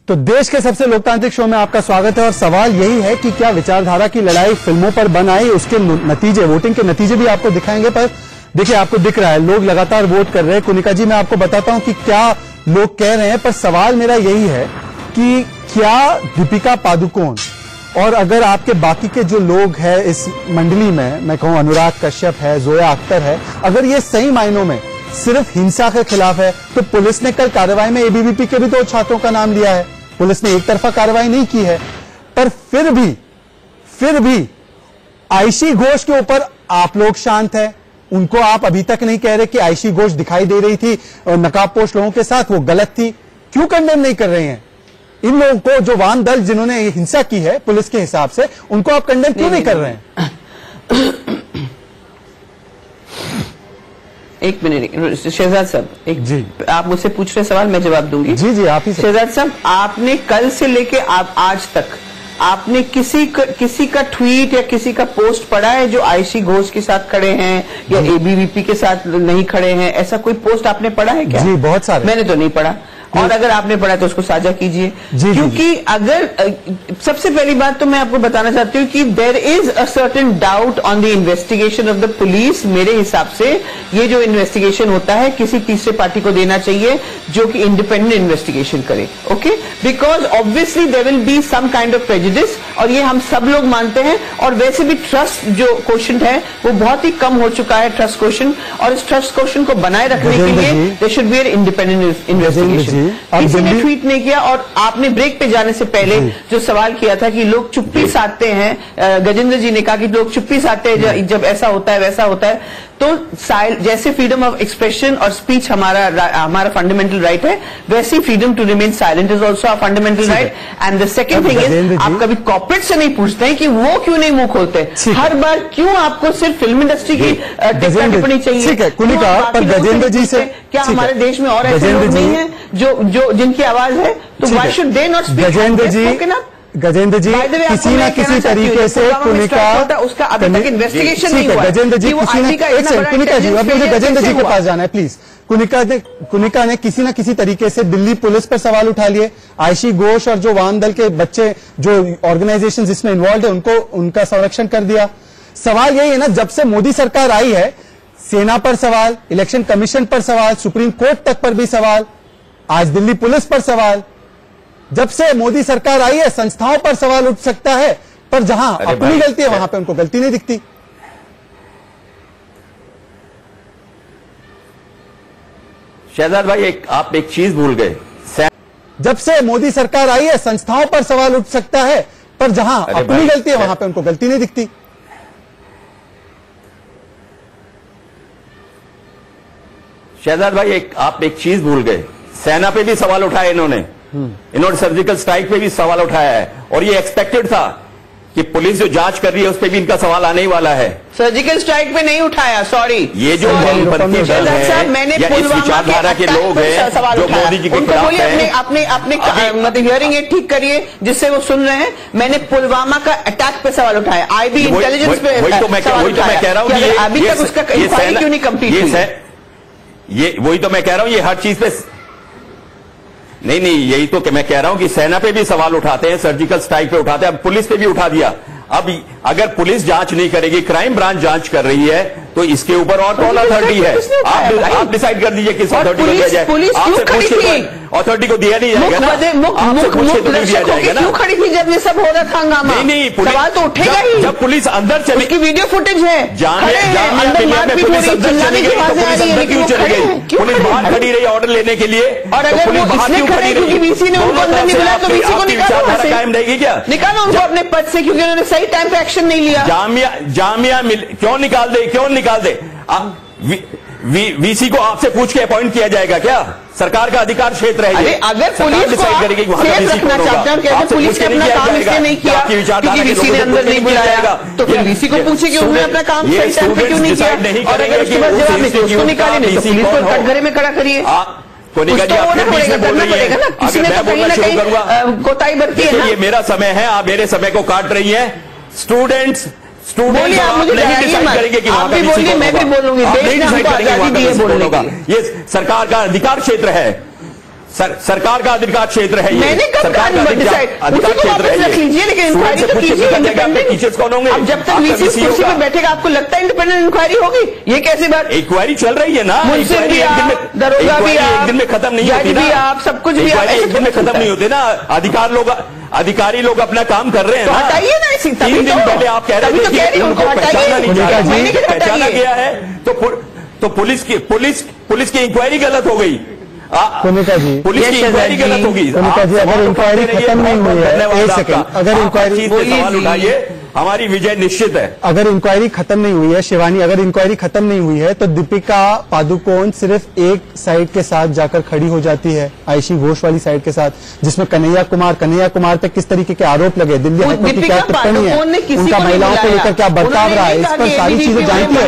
तो देश के सबसे लोकतांत्रिक शो में आपका स्वागत है, और सवाल यही है कि क्या विचारधारा की लड़ाई फिल्मों पर बन आई। उसके नतीजे, वोटिंग के नतीजे भी आपको दिखाएंगे, पर देखिए आपको दिख रहा है लोग लगातार वोट कर रहे हैं। कुनिका जी, मैं आपको बताता हूं कि क्या लोग कह रहे हैं, पर सवाल मेरा यही है कि क्या दीपिका पादुकोण और अगर आपके बाकी के जो लोग हैं इस मंडली में, मैं कहूं अनुराग कश्यप है, जोया अख्तर है, अगर ये सही मायनों में सिर्फ हिंसा के खिलाफ है, तो पुलिस ने कल कार्रवाई में एबीवीपी के भी 2 छात्रों का नाम लिया है। पुलिस ने एक तरफा कार्रवाई नहीं की है, पर फिर भी आयशी घोष के ऊपर आप लोग शांत है। उनको आप अभी तक नहीं कह रहे कि आयशी घोष दिखाई दे रही थी और नकाबपोश लोगों के साथ, वो गलत थी। क्यों कंडेम नहीं कर रहे हैं इन लोगों को, जो वाम दल जिन्होंने हिंसा की है पुलिस के हिसाब से, उनको आप कंडेम क्यों नहीं कर रहे हैं? एक मिनट शहजाद साहब, एक जी, आप मुझसे पूछ रहे सवाल मैं जवाब दूंगी। जी जी, आप ही। शहजाद साहब, आपने कल से लेके आज तक आपने किसी का ट्वीट या किसी का पोस्ट पढ़ा है जो आयशी घोष के साथ खड़े हैं या एबीवीपी के साथ नहीं खड़े हैं? ऐसा कोई पोस्ट आपने पढ़ा है क्या? जी, बहुत सारे। मैंने तो नहीं पढ़ा, और अगर आपने पढ़ा तो उसको साझा कीजिए। क्योंकि अगर सबसे पहली बात तो मैं आपको बताना चाहती हूँ कि there is a certain doubt on the investigation of the police. मेरे हिसाब से ये जो इन्वेस्टिगेशन होता है किसी तीसरे पार्टी को देना चाहिए जो कि इंडिपेंडेंट इन्वेस्टिगेशन करे, okay? Because obviously there will be some kind of prejudice, और ये हम सब लोग मानते हैं। और वैसे भी ट्रस्ट जो क्वेश्चन है वो बहुत ही कम हो चुका है, ट्रस्ट क्वेश्चन, और इस ट्रस्ट क्वेश्चन को बनाए रखने के लिए there should be an independent investigation. किसी ने ट्वीट नहीं किया, और आपने ब्रेक पे जाने से पहले जो सवाल किया था कि लोग चुप्पी साधते हैं, गजेंद्र जी ने कहा कि लोग चुप्पी साधते हैं जब ऐसा होता है वैसा होता है, तो जैसे फ्रीडम ऑफ एक्सप्रेशन और स्पीच हमारा फंडामेंटल राइट है, वैसे freedom to remain silent is also a fundamental right. And the second thing is, आप कभी कॉर्पोरेट से नहीं पूछते हैं कि वो क्यों नहीं मुंह खोलते? हर बार क्यों आपको सिर्फ फिल्म इंडस्ट्री की टिप्पणी चाहिए? ठीक है कुनिका, पर गजेंद्र जी से क्या हमारे देश में और ऐसे लोग नहीं है जो जिनकी आवाज है? तो why should they not speak? Gajendra ji किसी न किसी तरीके से कुनिका, उसका अभी तक इन्वेस्टिगेशन नहीं हुआ। गजेंद्र जी किसी ने, एक सेकंड कुनिका जी, अब मुझे गजेंद्र जी के पास जाना है प्लीज। कुनिका ने किसी न किसी तरीके से दिल्ली पुलिस पर सवाल उठा लिए, आयशी घोष और जो वाम दल के बच्चे जो ऑर्गेनाइजेशन जिसमें इन्वॉल्व है उनको, उनका संरक्षण कर दिया। सवाल यही है ना, जब से मोदी सरकार आई है, सेना पर सवाल, इलेक्शन कमीशन पर सवाल, सुप्रीम कोर्ट तक पर भी सवाल, आज दिल्ली पुलिस पर सवाल। जब से मोदी सरकार आई है संस्थाओं पर सवाल उठ सकता है, पर जहां अपनी गलती है वहां पे उनको गलती नहीं दिखती। शहजाद भाई, आप एक चीज भूल गए। जब से मोदी सरकार आई है संस्थाओं पर सवाल उठ सकता है, पर जहां अपनी गलती है वहां पे उनको गलती नहीं दिखती। शहजाद भाई, आप एक चीज भूल गए। सेना पे भी सवाल उठाए इन्होंने सर्जिकल स्ट्राइक पे भी सवाल उठाया है, और ये एक्सपेक्टेड था कि पुलिस जो जांच कर रही है उस पे भी इनका सवाल आने ही वाला है। सर्जिकल स्ट्राइक पे नहीं उठाया, सॉरी। ये जो मैंने विचारधारा के लोग हैं जो मोदी जी के खिलाफ हैं, अपने मतलब हियरिंग एड ठीक करिए जिससे वो सुन रहे हैं। मैंने पुलवामा का अटैक पे सवाल उठाया, आईबी इंटेलिजेंस पे वही तो मैं कह रहा हूँ, अभी तक उसका इंक्वायरी क्यों नहीं कंप्लीट हुई? ये वही तो मैं कह रहा हूं, ये हर चीज पे नहीं, यही तो मैं कह रहा हूं कि सेना पे भी सवाल उठाते हैं, सर्जिकल स्ट्राइक पे उठाते हैं, अब पुलिस पे भी उठा दिया। अब अगर पुलिस जांच नहीं करेगी, क्राइम ब्रांच जांच कर रही है, तो इसके ऊपर और कौन अथॉरिटी है? आप डिसाइड कर दीजिए किस अथॉरिटी को दिया जाए। आपसे पूछ के अथॉरिटी को दिया नहीं जाएगा ना, आपसे पूछ के तो नहीं दिया जाएगा ना। क्यों खड़ी थी जब ये सब हो रहा था हंगामा? नहीं, सवाल तो उठेगा ही। जब पुलिस अंदर चली, की वीडियो फुटेज है, जामिया मिलिया में पुलिस अंदर चली गई, तो पुलिस अंदर क्यों चली गई? पुलिस बाहर खड़ी रही ऑर्डर लेने के लिए, और अगर पुलिस बाहर क्यों खड़ी रही? वीसी ने उनको अंदर नहीं बुलाया तो वीसी को निकालो, कायम रहेगी क्या? निकालो उनको अपने पद से, क्योंकि उन्होंने सही टाइम पे एक्शन नहीं लिया। जामिया क्यों निकाल दे, क्यों निकाल दे? वीसी को आपसे पूछ के अपॉइंट किया जाएगा क्या? सरकार का अधिकार क्षेत्र है ये। अगर पुलिस डिसाइड करेगी वहां का वीसी कौन होगा। पुलिस ने अपना काम इसलिए नहीं किया क्योंकि वीसी ने अंदर नहीं बुलाया, तो फिर वीसी को पूछे कि उन्होंने अपना काम सही टाइम पे क्यों नहीं किया? और अगर उसके बाद जवाब नहीं तो उसको निकाले, नहीं तो पुलिस को कटघरे में खड़ा करिए। करना पड़ेगा ना, किसी ने तो कहीं ना कहीं कोताही बरती है ना। ये मेरा समय है, आप मेरे समय को काट रही है। स्टूडेंट्स आप मुझे नहीं डिसाइड करेंगे कि वहां का वीसी कौन होगा। मैं भी बोलूंगी, नहीं डिसाइड करेंगे वहां का वीसी कौन होगा। ये सरकार का अधिकार क्षेत्र है, सरकार का अधिकार क्षेत्र है। मैंने कब सरकार का अधिकार क्षेत्र है। रख लीजिए, लेकिन इंक्वायरी तो कीजिए इंडिपेंडेंट। टीचर्स कौन होंगे? अब जब तक वीसी कुर्सी पे बैठेगा, आपको लगता है इंडिपेंडेंट इंक्वायरी होगी? ये कैसी बात? इंक्वायरी चल रही है ना, मुंसिफ भी आप, दरोगा भी आप, एक दिन में खत्म नहीं होती ना, आप सब कुछ भी एक दिन में खत्म नहीं होते ना। अधिकारी लोग अपना काम कर रहे हैं ना। हटाइए ना, 3 दिन पहले आप कह रहे थे कि उनको पहचाना नहीं चाहिए, पहचाना गया है तो पुलिस की इंक्वायरी गलत हो गई। कोनिका जी, पुलिस की इंक्वायरी गलत होगी। कोनिका जी, अगर इंक्वायरी खत्म नहीं हुई है, एक सेकंड, अगर इंक्वायरी सवाल उठाइए, हमारी विजय निश्चित है। अगर इंक्वायरी खत्म नहीं हुई है शिवानी, अगर इंक्वायरी खत्म नहीं हुई है तो दीपिका पादुकोण सिर्फ एक साइड के साथ जाकर खड़ी हो जाती है, आयशी घोष वाली साइड के साथ, जिसमें कन्हैया कुमार पे किस तरीके के आरोप लगे, दिल्ली हाईकोर्ट की क्या टिप्पणी है, उनका महिलाओं को लेकर क्या बर्ताव रहा है, इस पर सारी चीजें जानती है।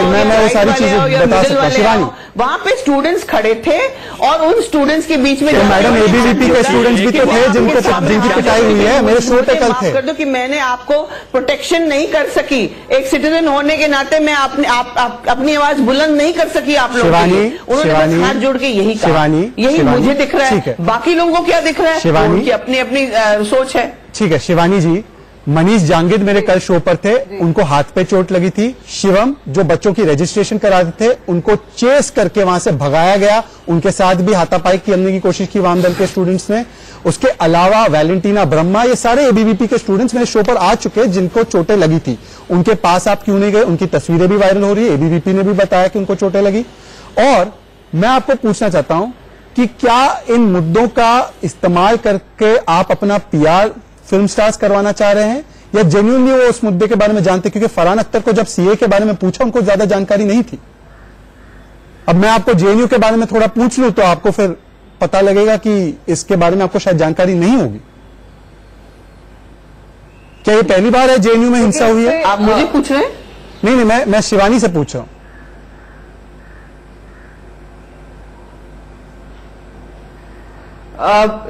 मैं वो सारी चीजें बता सकता हूँ। शिवानी, वहां पे स्टूडेंट्स खड़े थे और उन स्टूडेंट्स के बीच में मैडम एबीवीपी के स्टूडेंट्स भी तो थे जिनकी पिटाई हुई है, मेरे शो पे कल थे। कर दो कि मैंने आपको प्रोटेक्शन नहीं कर सकी, एक सिटीजन होने के नाते मैं अपनी आवाज बुलंद नहीं कर सकी आप लोगों के लिए। उन्होंने हाथ जोड़ के यही कहा, यही मुझे दिख रहा है, बाकी लोगों को क्या दिख रहा है? उनकी अपनी अपनी सोच है। ठीक है शिवानी जी, मनीष जांगिद मेरे कल शो पर थे, उनको हाथ पे चोट लगी थी। शिवम जो बच्चों की रजिस्ट्रेशन कराते थे, उनको चेस करके वहां से भगाया गया, उनके साथ भी हाथापाई करने की कोशिश की वामदल के स्टूडेंट्स ने। उसके अलावा वैलेंटीना ब्रह्मा, ये सारे एबीवीपी के स्टूडेंट्स मेरे शो पर आ चुके जिनको चोटें लगी थी। उनके पास आप क्यों नहीं गए? उनकी तस्वीरें भी वायरल हो रही है, एबीवीपी ने भी बताया कि उनको चोटें लगी। और मैं आपको पूछना चाहता हूं कि क्या इन मुद्दों का इस्तेमाल करके आप अपना पीआर फिल्म स्टार्स करवाना चाह रहे हैं, या जेन्युइनली वो उस मुद्दे के बारे में जानते? क्योंकि फरहान अख्तर को जब सीए के बारे में पूछा, उनको ज्यादा जानकारी नहीं थी। अब मैं आपको जेएनयू के बारे में थोड़ा पूछ लूं तो आपको फिर पता लगेगा कि इसके बारे में आपको शायद जानकारी नहीं होगी। क्या ये पहली बार है जेएनयू में हिंसा हुई है? आप मुझे पूछ रहे हैं? नहीं, मैं शिवानी से पूछ रहा हूं।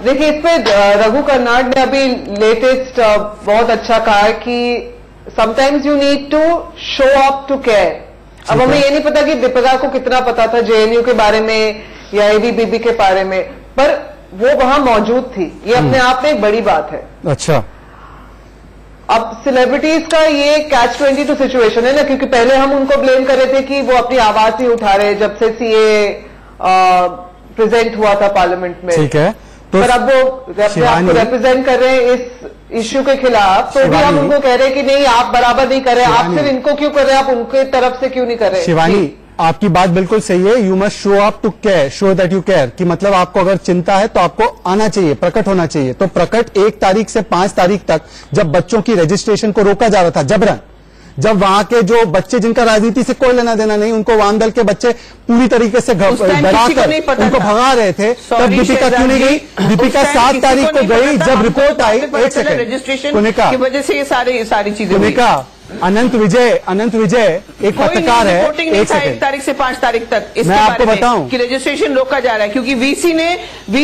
देखिए, इस पे रघु कर्नाड ने अभी लेटेस्ट बहुत अच्छा कहा है कि sometimes you need to show up to care. अब हमें ये नहीं पता कि दीपिका को कितना पता था जेएनयू के बारे में या एबीवीपी के बारे में, पर वो वहां मौजूद थी, ये अपने आप में एक बड़ी बात है। अच्छा, अब सेलिब्रिटीज का ये कैच 22 सिचुएशन है ना, क्योंकि पहले हम उनको ब्लेम कर रहे थे कि वो अपनी आवाज नहीं उठा रहे जब से सीए प्रेजेंट हुआ था पार्लियामेंट में। ठीक है, तो पर अब वो अपने आप को रिप्रेजेंट कर रहे हैं इस इश्यू के खिलाफ, तो भी हम उनको कह रहे हैं कि नहीं, आप बराबर नहीं कर रहे, आप सिर्फ इनको क्यों कर रहे हैं, आप उनके तरफ से क्यों नहीं कर रहे? शिवानी, आपकी बात बिल्कुल सही है। You must show up to care, show that you care, कि मतलब आपको अगर चिंता है तो आपको आना चाहिए, प्रकट होना चाहिए। तो प्रकट 1 तारीख से 5 तारीख तक जब बच्चों की रजिस्ट्रेशन को रोका जा रहा था जबरन, जब वहां के जो बच्चे जिनका राजनीति से कोई लेना देना नहीं, उनको वामदल के बच्चे पूरी तरीके से डराकर उनको भगा रहे थे, तब दीपिका क्यों नहीं गई? दीपिका 7 तारीख को गई जब रिपोर्ट आई। एक सेकंड, रजिस्ट्रेशन की वजह से ये सारी चीजें। कोनिका, अनंत विजय एक पत्रकार है। 1 तारीख से 5 तारीख तक मैं आपको बताऊं कि रजिस्ट्रेशन रोका जा रहा है क्योंकि वीसी ने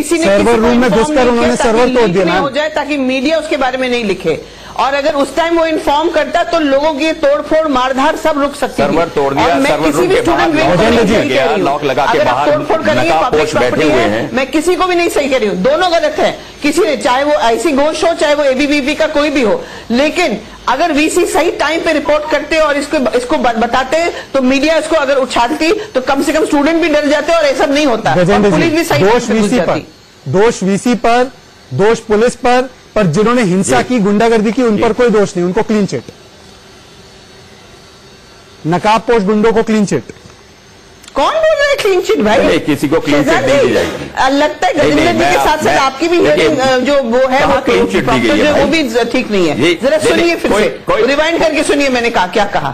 सर्वर रूम में घुसकर उन्होंने सर्वर तोड़ दिया हो जाए ताकि मीडिया उसके बारे में नहीं लिखे। और अगर उस टाइम वो इन्फॉर्म करता तो लोगों की तोड़फोड़ मारधाड़ सब रुक सकती थी। सर्वर तोड़ दिया, और मैं सर्वर किसी भी स्टूडेंट लॉक लगा के बाहर तोड़फोड़ कर रही है, पब्लिक प्रॉपर्टी है, मैं किसी को भी नहीं सही कह रही हूँ, दोनों गलत है। किसी ने, चाहे वो ऐसी घोष हो चाहे वो एबीवीपी का कोई भी हो, लेकिन अगर वीसी सही टाइम पे रिपोर्ट करते और इसको बताते तो मीडिया इसको अगर उछालती तो कम से कम स्टूडेंट भी डर जाते और ऐसा नहीं होता। पुलिस भी सही दोष वीसी पर, दोष वीसी पर, दोष पुलिस पर जिन्होंने हिंसा की, गुंडागर्दी की, उन पर कोई दोष नहीं, उनको क्लीन चिट। नकाबपोश गुंडों को क्लीन चिट। कौन बोल रहा है क्लीन चिट भाई? नहीं, किसी को क्लीन चिट नहीं दी जाएगी। लगता है गजेंद्र जी के साथ साथ आपकी भी हियरिंग जो वो है वो क्लीन चिट दी गई है, वो भी ठीक नहीं है। जरा सुनिए फिर से, रिवाइंड करके सुनिए मैंने क्या कहा।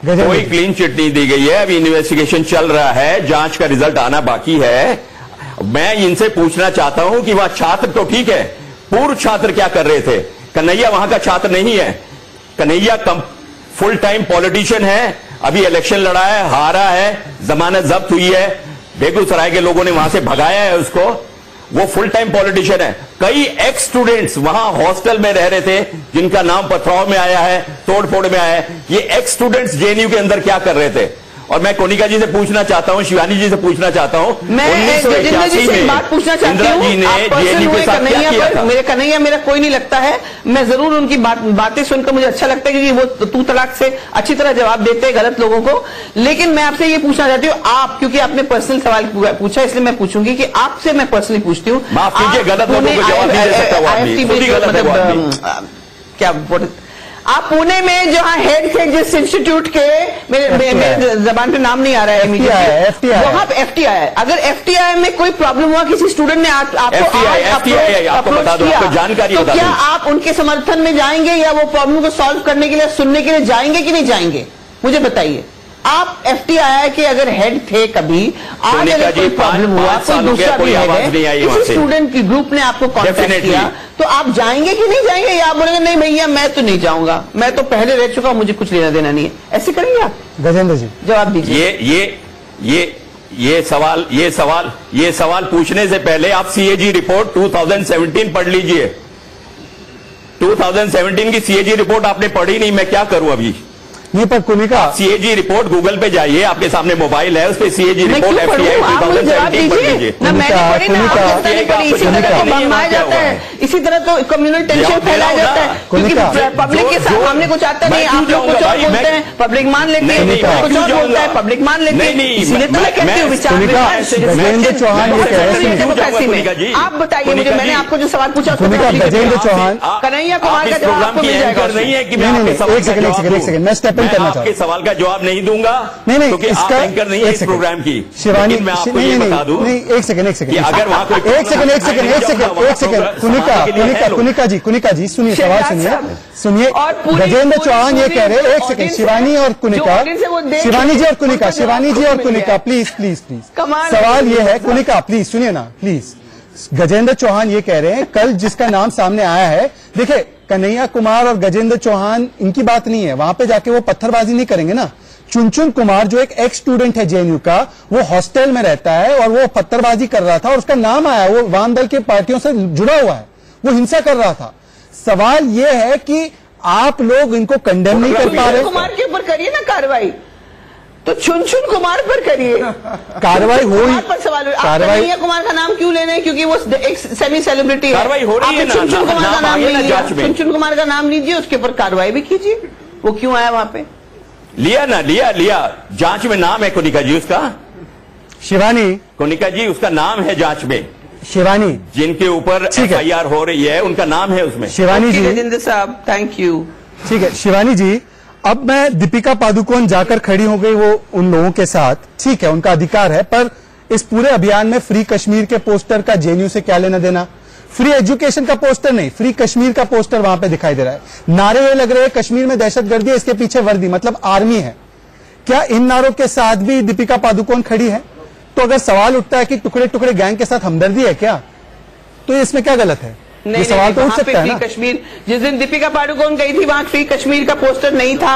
कोई क्लीन चिट नहीं दी गई है, अभी इन्वेस्टिगेशन चल रहा है, जांच का रिजल्ट आना बाकी है। मैं इनसे पूछना चाहता हूं कि वह छात्र तो ठीक है, पूर्व छात्र क्या कर रहे थे? कन्हैया वहां का छात्र नहीं है, कन्हैया फुल टाइम पॉलिटिशियन है, अभी इलेक्शन लड़ा है, हारा है, जमानत जब्त हुई है, बेगूसराय के लोगों ने वहां से भगाया है उसको, वो फुल टाइम पॉलिटिशियन है। कई एक्स स्टूडेंट्स वहां हॉस्टल में रह रहे थे जिनका नाम पथराव में आया है, तोड़फोड़ में आया है। ये एक्स स्टूडेंट्स जेएनयू के अंदर क्या कर रहे थे? और मैं कोनिका जी से पूछना चाहता हूं, शिवानी जी से पूछना चाहता हूं, मैं गजेंद्र जी से बात पूछना चाहती हूँ, मेरे कन्हैया मेरा कोई नहीं लगता है, मैं जरूर उनकी बातें सुनकर मुझे अच्छा लगता है क्योंकि वो तू तलाक से अच्छी तरह जवाब देते हैं गलत लोगों को। लेकिन मैं आपसे ये पूछना चाहती हूँ, आप, क्योंकि आपने पर्सनल सवाल पूछा इसलिए मैं पूछूंगी कि आपसे मैं पर्सनली पूछती हूँ, माफ कीजिए, गलत लोगों को जवाब नहीं दे सकता, क्या आप पुणे में जहां हेड थे जिस इंस्टीट्यूट के, मेरे जबान पे नाम नहीं आ रहा है, वहां पे एफटीआई है। अगर एफटीआई में कोई प्रॉब्लम हुआ, किसी स्टूडेंट ने आपको अप्रोच किया, जानकारी तो क्या आप उनके समर्थन में जाएंगे या वो प्रॉब्लम को सॉल्व करने के लिए, सुनने के लिए जाएंगे कि नहीं जाएंगे? मुझे बताइए। आप एफटीआई के अगर हेड थे कभी, आज अगर कोई प्रॉब्लम हुआ, कोई दूसरा भी हेड है, किसी स्टूडेंट की ग्रुप ने आपको कॉन्टेक्ट किया, तो आप जाएंगे कि नहीं जाएंगे? या आप बोलेंगे नहीं भैया मैं तो नहीं जाऊंगा, मैं तो पहले रह चुका हूं, मुझे कुछ लेना देना नहीं है, ऐसे करेंगे आप? गजेंद्र जी जवाब दीजिए। ये सवाल पूछने से पहले आप सीएजी रिपोर्ट 2017 पढ़ लीजिए। 2017 की सीएजी रिपोर्ट आपने पढ़ी नहीं, मैं क्या करूं अभी? नहीं, पर कुनिका सीएजी रिपोर्ट गूगल पे जाइए, आपके सामने मोबाइल है, उस पर सीएजी रिपोर्ट एफटीआई 2017 पढ़ लीजिए। इसी तरह तो कम्युनल टेंशन फैलाया जाता है क्योंकि पब्लिक के सामने कुछ आता नहीं, आप लोग कुछ और बोलते हैं, पब्लिक मान लेते हैं, कुछ और बोलता है, पब्लिक मान लेते हैं। इसलिए तो मैं कहती हूँ विचार गजेंद्र चौहान ये कह रहे हैं, आप बताइए मुझे, मैंने आपको जो सवाल पूछा गजेंद्र चौहान, कन्हैया कुमार का जवाब आपको मिल जाएगा। नहीं है कि एक सेकंड मैं स्टेप इन करना चाहता हूं। आपके सवाल का जवाब नहीं दूंगा, नहीं क्योंकि आप एंकर नहीं है इस प्रोग्राम की। शिवानी, मैं आपको ये बता दूं, एक सेकंड अगर वहां कोई कुनिका जी सुनिए, सवाल सुनिए। गजेंद्र चौहान ये कह रहे हैं, एक सेकंड, शिवानी और कुनिका, शिवानी जी और कुनिका, प्लीज सवाल ये है, कुनिका प्लीज सुनिए ना प्लीज। गजेंद्र चौहान ये कह रहे हैं, कल जिसका नाम सामने आया है, देखिए कन्हैया कुमार और गजेंद्र चौहान इनकी बात नहीं है, वहां पे जाके वो पत्थरबाजी नहीं करेंगे ना। चुनचुन कुमार जो एक एक्स स्टूडेंट है जेएनयू का, वो हॉस्टल में रहता है और वो पत्थरबाजी कर रहा था और उसका नाम आया, वो वाम दल के पार्टियों से जुड़ा हुआ है, वो हिंसा कर रहा था। सवाल ये है कि आप लोग इनको कंडेम नहीं कर पा रहे। कुमार के ऊपर करिए ना कार्रवाई, तो चुनचुन कुमार पर करिए कार्रवाई। पर सवाल कन्हैया कुमार का नाम क्यों लेने? क्योंकि वो एक सेमी सेलिब्रिटी है, कार्रवाई हो रही है ना, चुनचुन कुमार का नाम लीजिए, चुनचुन कुमार का नाम लीजिए, उसके ऊपर कार्रवाई भी कीजिए। वो क्यों आया वहां पे? लिया जांच में नाम है कुनिका जी उसका, शिवानी कुनिका जी उसका नाम है जांच में, शिवानी जिनके ऊपर एफआईआर हो रही है उनका नाम है उसमें। शिवानी जी, गजेंद्र साहब थैंक यू। ठीक है शिवानी जी, अब मैं दीपिका पादुकोण जाकर खड़ी हो गई वो उन लोगों के साथ, ठीक है उनका अधिकार है, पर इस पूरे अभियान में फ्री कश्मीर के पोस्टर का जेएनयू से क्या लेना देना? फ्री एजुकेशन का पोस्टर नहीं, फ्री कश्मीर का पोस्टर वहां पे दिखाई दे रहा है। नारे ये लग रहे हैं कश्मीर में दहशतगर्दी है, इसके पीछे वर्दी मतलब आर्मी है। क्या इन नारों के साथ भी दीपिका पादुकोण खड़ी है? तो अगर सवाल उठता है कि टुकड़े टुकड़े गैंग के साथ हमदर्दी है क्या, तो इसमें क्या गलत है? नहीं, सवाल तो उठ सकता है ना। कश्मीर जिस दिन दीपिका पादुकोण गई थी वहां फ्री कश्मीर का पोस्टर नहीं था।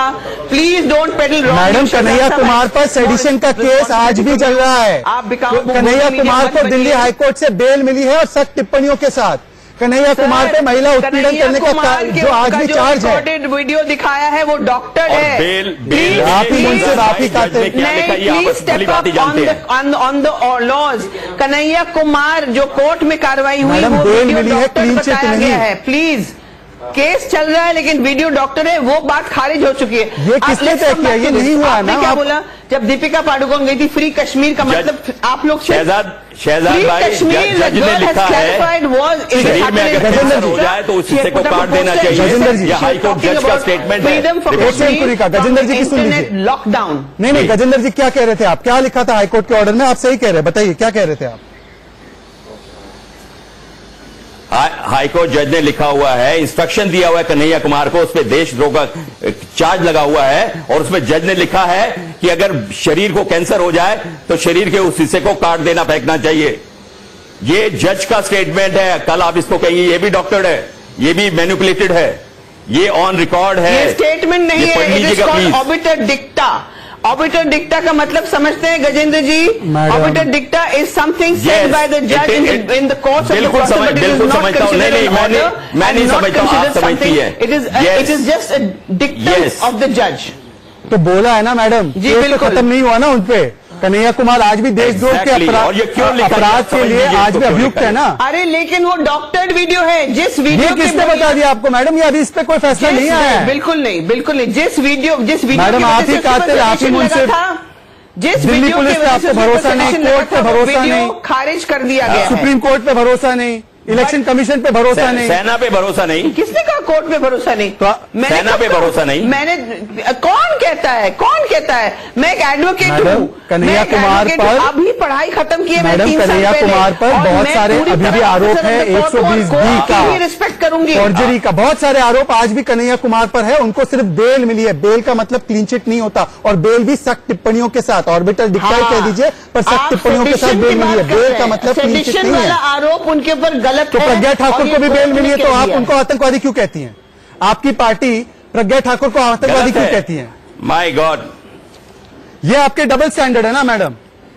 Please don't pedal wrong. Madam Kanhaiya Kumar पर सेडिशन का केस आज भी चल रहा है। आप कन्हैया कुमार को दिल्ली हाईकोर्ट से बेल मिली है और सख्त टिप्पणियों के साथ। कन्हैया कुमार पे महिला उत्पीड़न करने का जो आज भी चार्ज है, वीडियो दिखाया है वो डॉक्टर है। आप ही मुझसे आप ही कहते on the laws. Kanhaiya Kumar जो कोर्ट में कार्रवाई हुई वो वीडियो डॉक्टर बताया गया है। प्लीज, केस चल रहा है लेकिन वीडियो डॉक्टर है, वो बात खारिज हो चुकी है। ये किसने तय किया? ये नहीं हुआ ना। क्या बोला जब दीपिका पादुकोण गई थी फ्री कश्मीर का मतलब आप लोग शहजाद भाई जज ने लिखा है शरीर में अगर कैंसर हो जाए तो उस हिस्से को काट देना चाहिए। यह हाईकोर्ट जज का स्टेटमेंट है। गजेंद्र जी की सुन लीजिए। लॉकडाउन नहीं, गजेंद्र जी क्या कह रहे थे आप? क्या लिखा था हाईकोर्ट के ऑर्डर में? आप सही कह रहे हैं, बताइए क्या कह रहे थे आप? हाईकोर्ट जज ने लिखा हुआ है, इंस्ट्रक्शन दिया हुआ है कन्हैया कुमार को, उस पर देशद्रोह का चार्ज लगा हुआ है और उसमें जज ने लिखा है कि अगर शरीर को कैंसर हो जाए तो शरीर के उस हिस्से को काट देना, फेंकना चाहिए। ये जज का स्टेटमेंट है। कल आप इसको कहिए ये भी डॉक्टर है, ये भी मैनिपुलेटेड है, ये ऑन रिकॉर्ड है। ये स्टेटमेंट नहीं है, it is called obiter dicta. Obiter dicta का मतलब समझते हैं Gajendra ji? Obiter dicta is something said by the जज इन द कोर्स ऑफ बिल्कुल समझता हूं। नहीं, मैं नहीं समझता हूं, आप समझती हैं। It is just a dictum of the जज। तो बोला है ना मैडम, जी बिल्कुल खत्म नहीं हुआ ना उनपे। कन्हैया कुमार आज भी देशद्रोह के अपराध के लिए आज भी अभियुक्त है ना। अरे लेकिन वो डॉक्टर्ड वीडियो है। जिस वीडियो ये किसने बता दिया आपको मैडम? ये अभी इस पे कोई फैसला नहीं आया है। बिल्कुल नहीं, बिल्कुल नहीं। जिस वीडियो मैडम आप ही कहते, आप ही मुझसे जिस दिल्ली पुलिस पे आपको भरोसा नहीं, कोर्ट पे भरोसा नहीं, खारिज कर दिया गया, सुप्रीम कोर्ट पे भरोसा नहीं, इलेक्शन कमीशन पे भरोसा नहीं, सेना पे भरोसा नहीं। किसने कहा कोर्ट पे भरोसा नहीं? सेना पे भरोसा नहीं। मैंने कौन कहता है? कौन कहता है? मैं एक एडवोकेट हूँ। कन्हैया कुमार पर अभी पढ़ाई खत्म की है मैडम। कन्हैया कुमार पर बहुत सारे अभी भी आरोप है, 120B का रिस्पेक्ट करूंगी, फॉर्जरी का बहुत सारे आरोप आज भी कन्हैया कुमार पर है। उनको सिर्फ बेल मिली है। बेल का मतलब क्लीन चिट नहीं होता, और बेल भी सख्त टिप्पणियों के साथ। ऑर्बिटर डिक्टा कह दीजिए, पर सख्त टिप्पणियों के साथ बेल मिली है। बेल का मतलब क्लीन चिट नहीं है। आरोप उनके ऊपर गलत तो प्रज्ञा ठाकुर को भी बेल मिली है, तो आप उनको आतंकवादी क्यों कहती हैं? आपकी पार्टी प्रज्ञा ठाकुर को आतंकवादी क्यों कहती है? माय गॉड, ये आपके डबल स्टैंडर्ड है ना मैडम,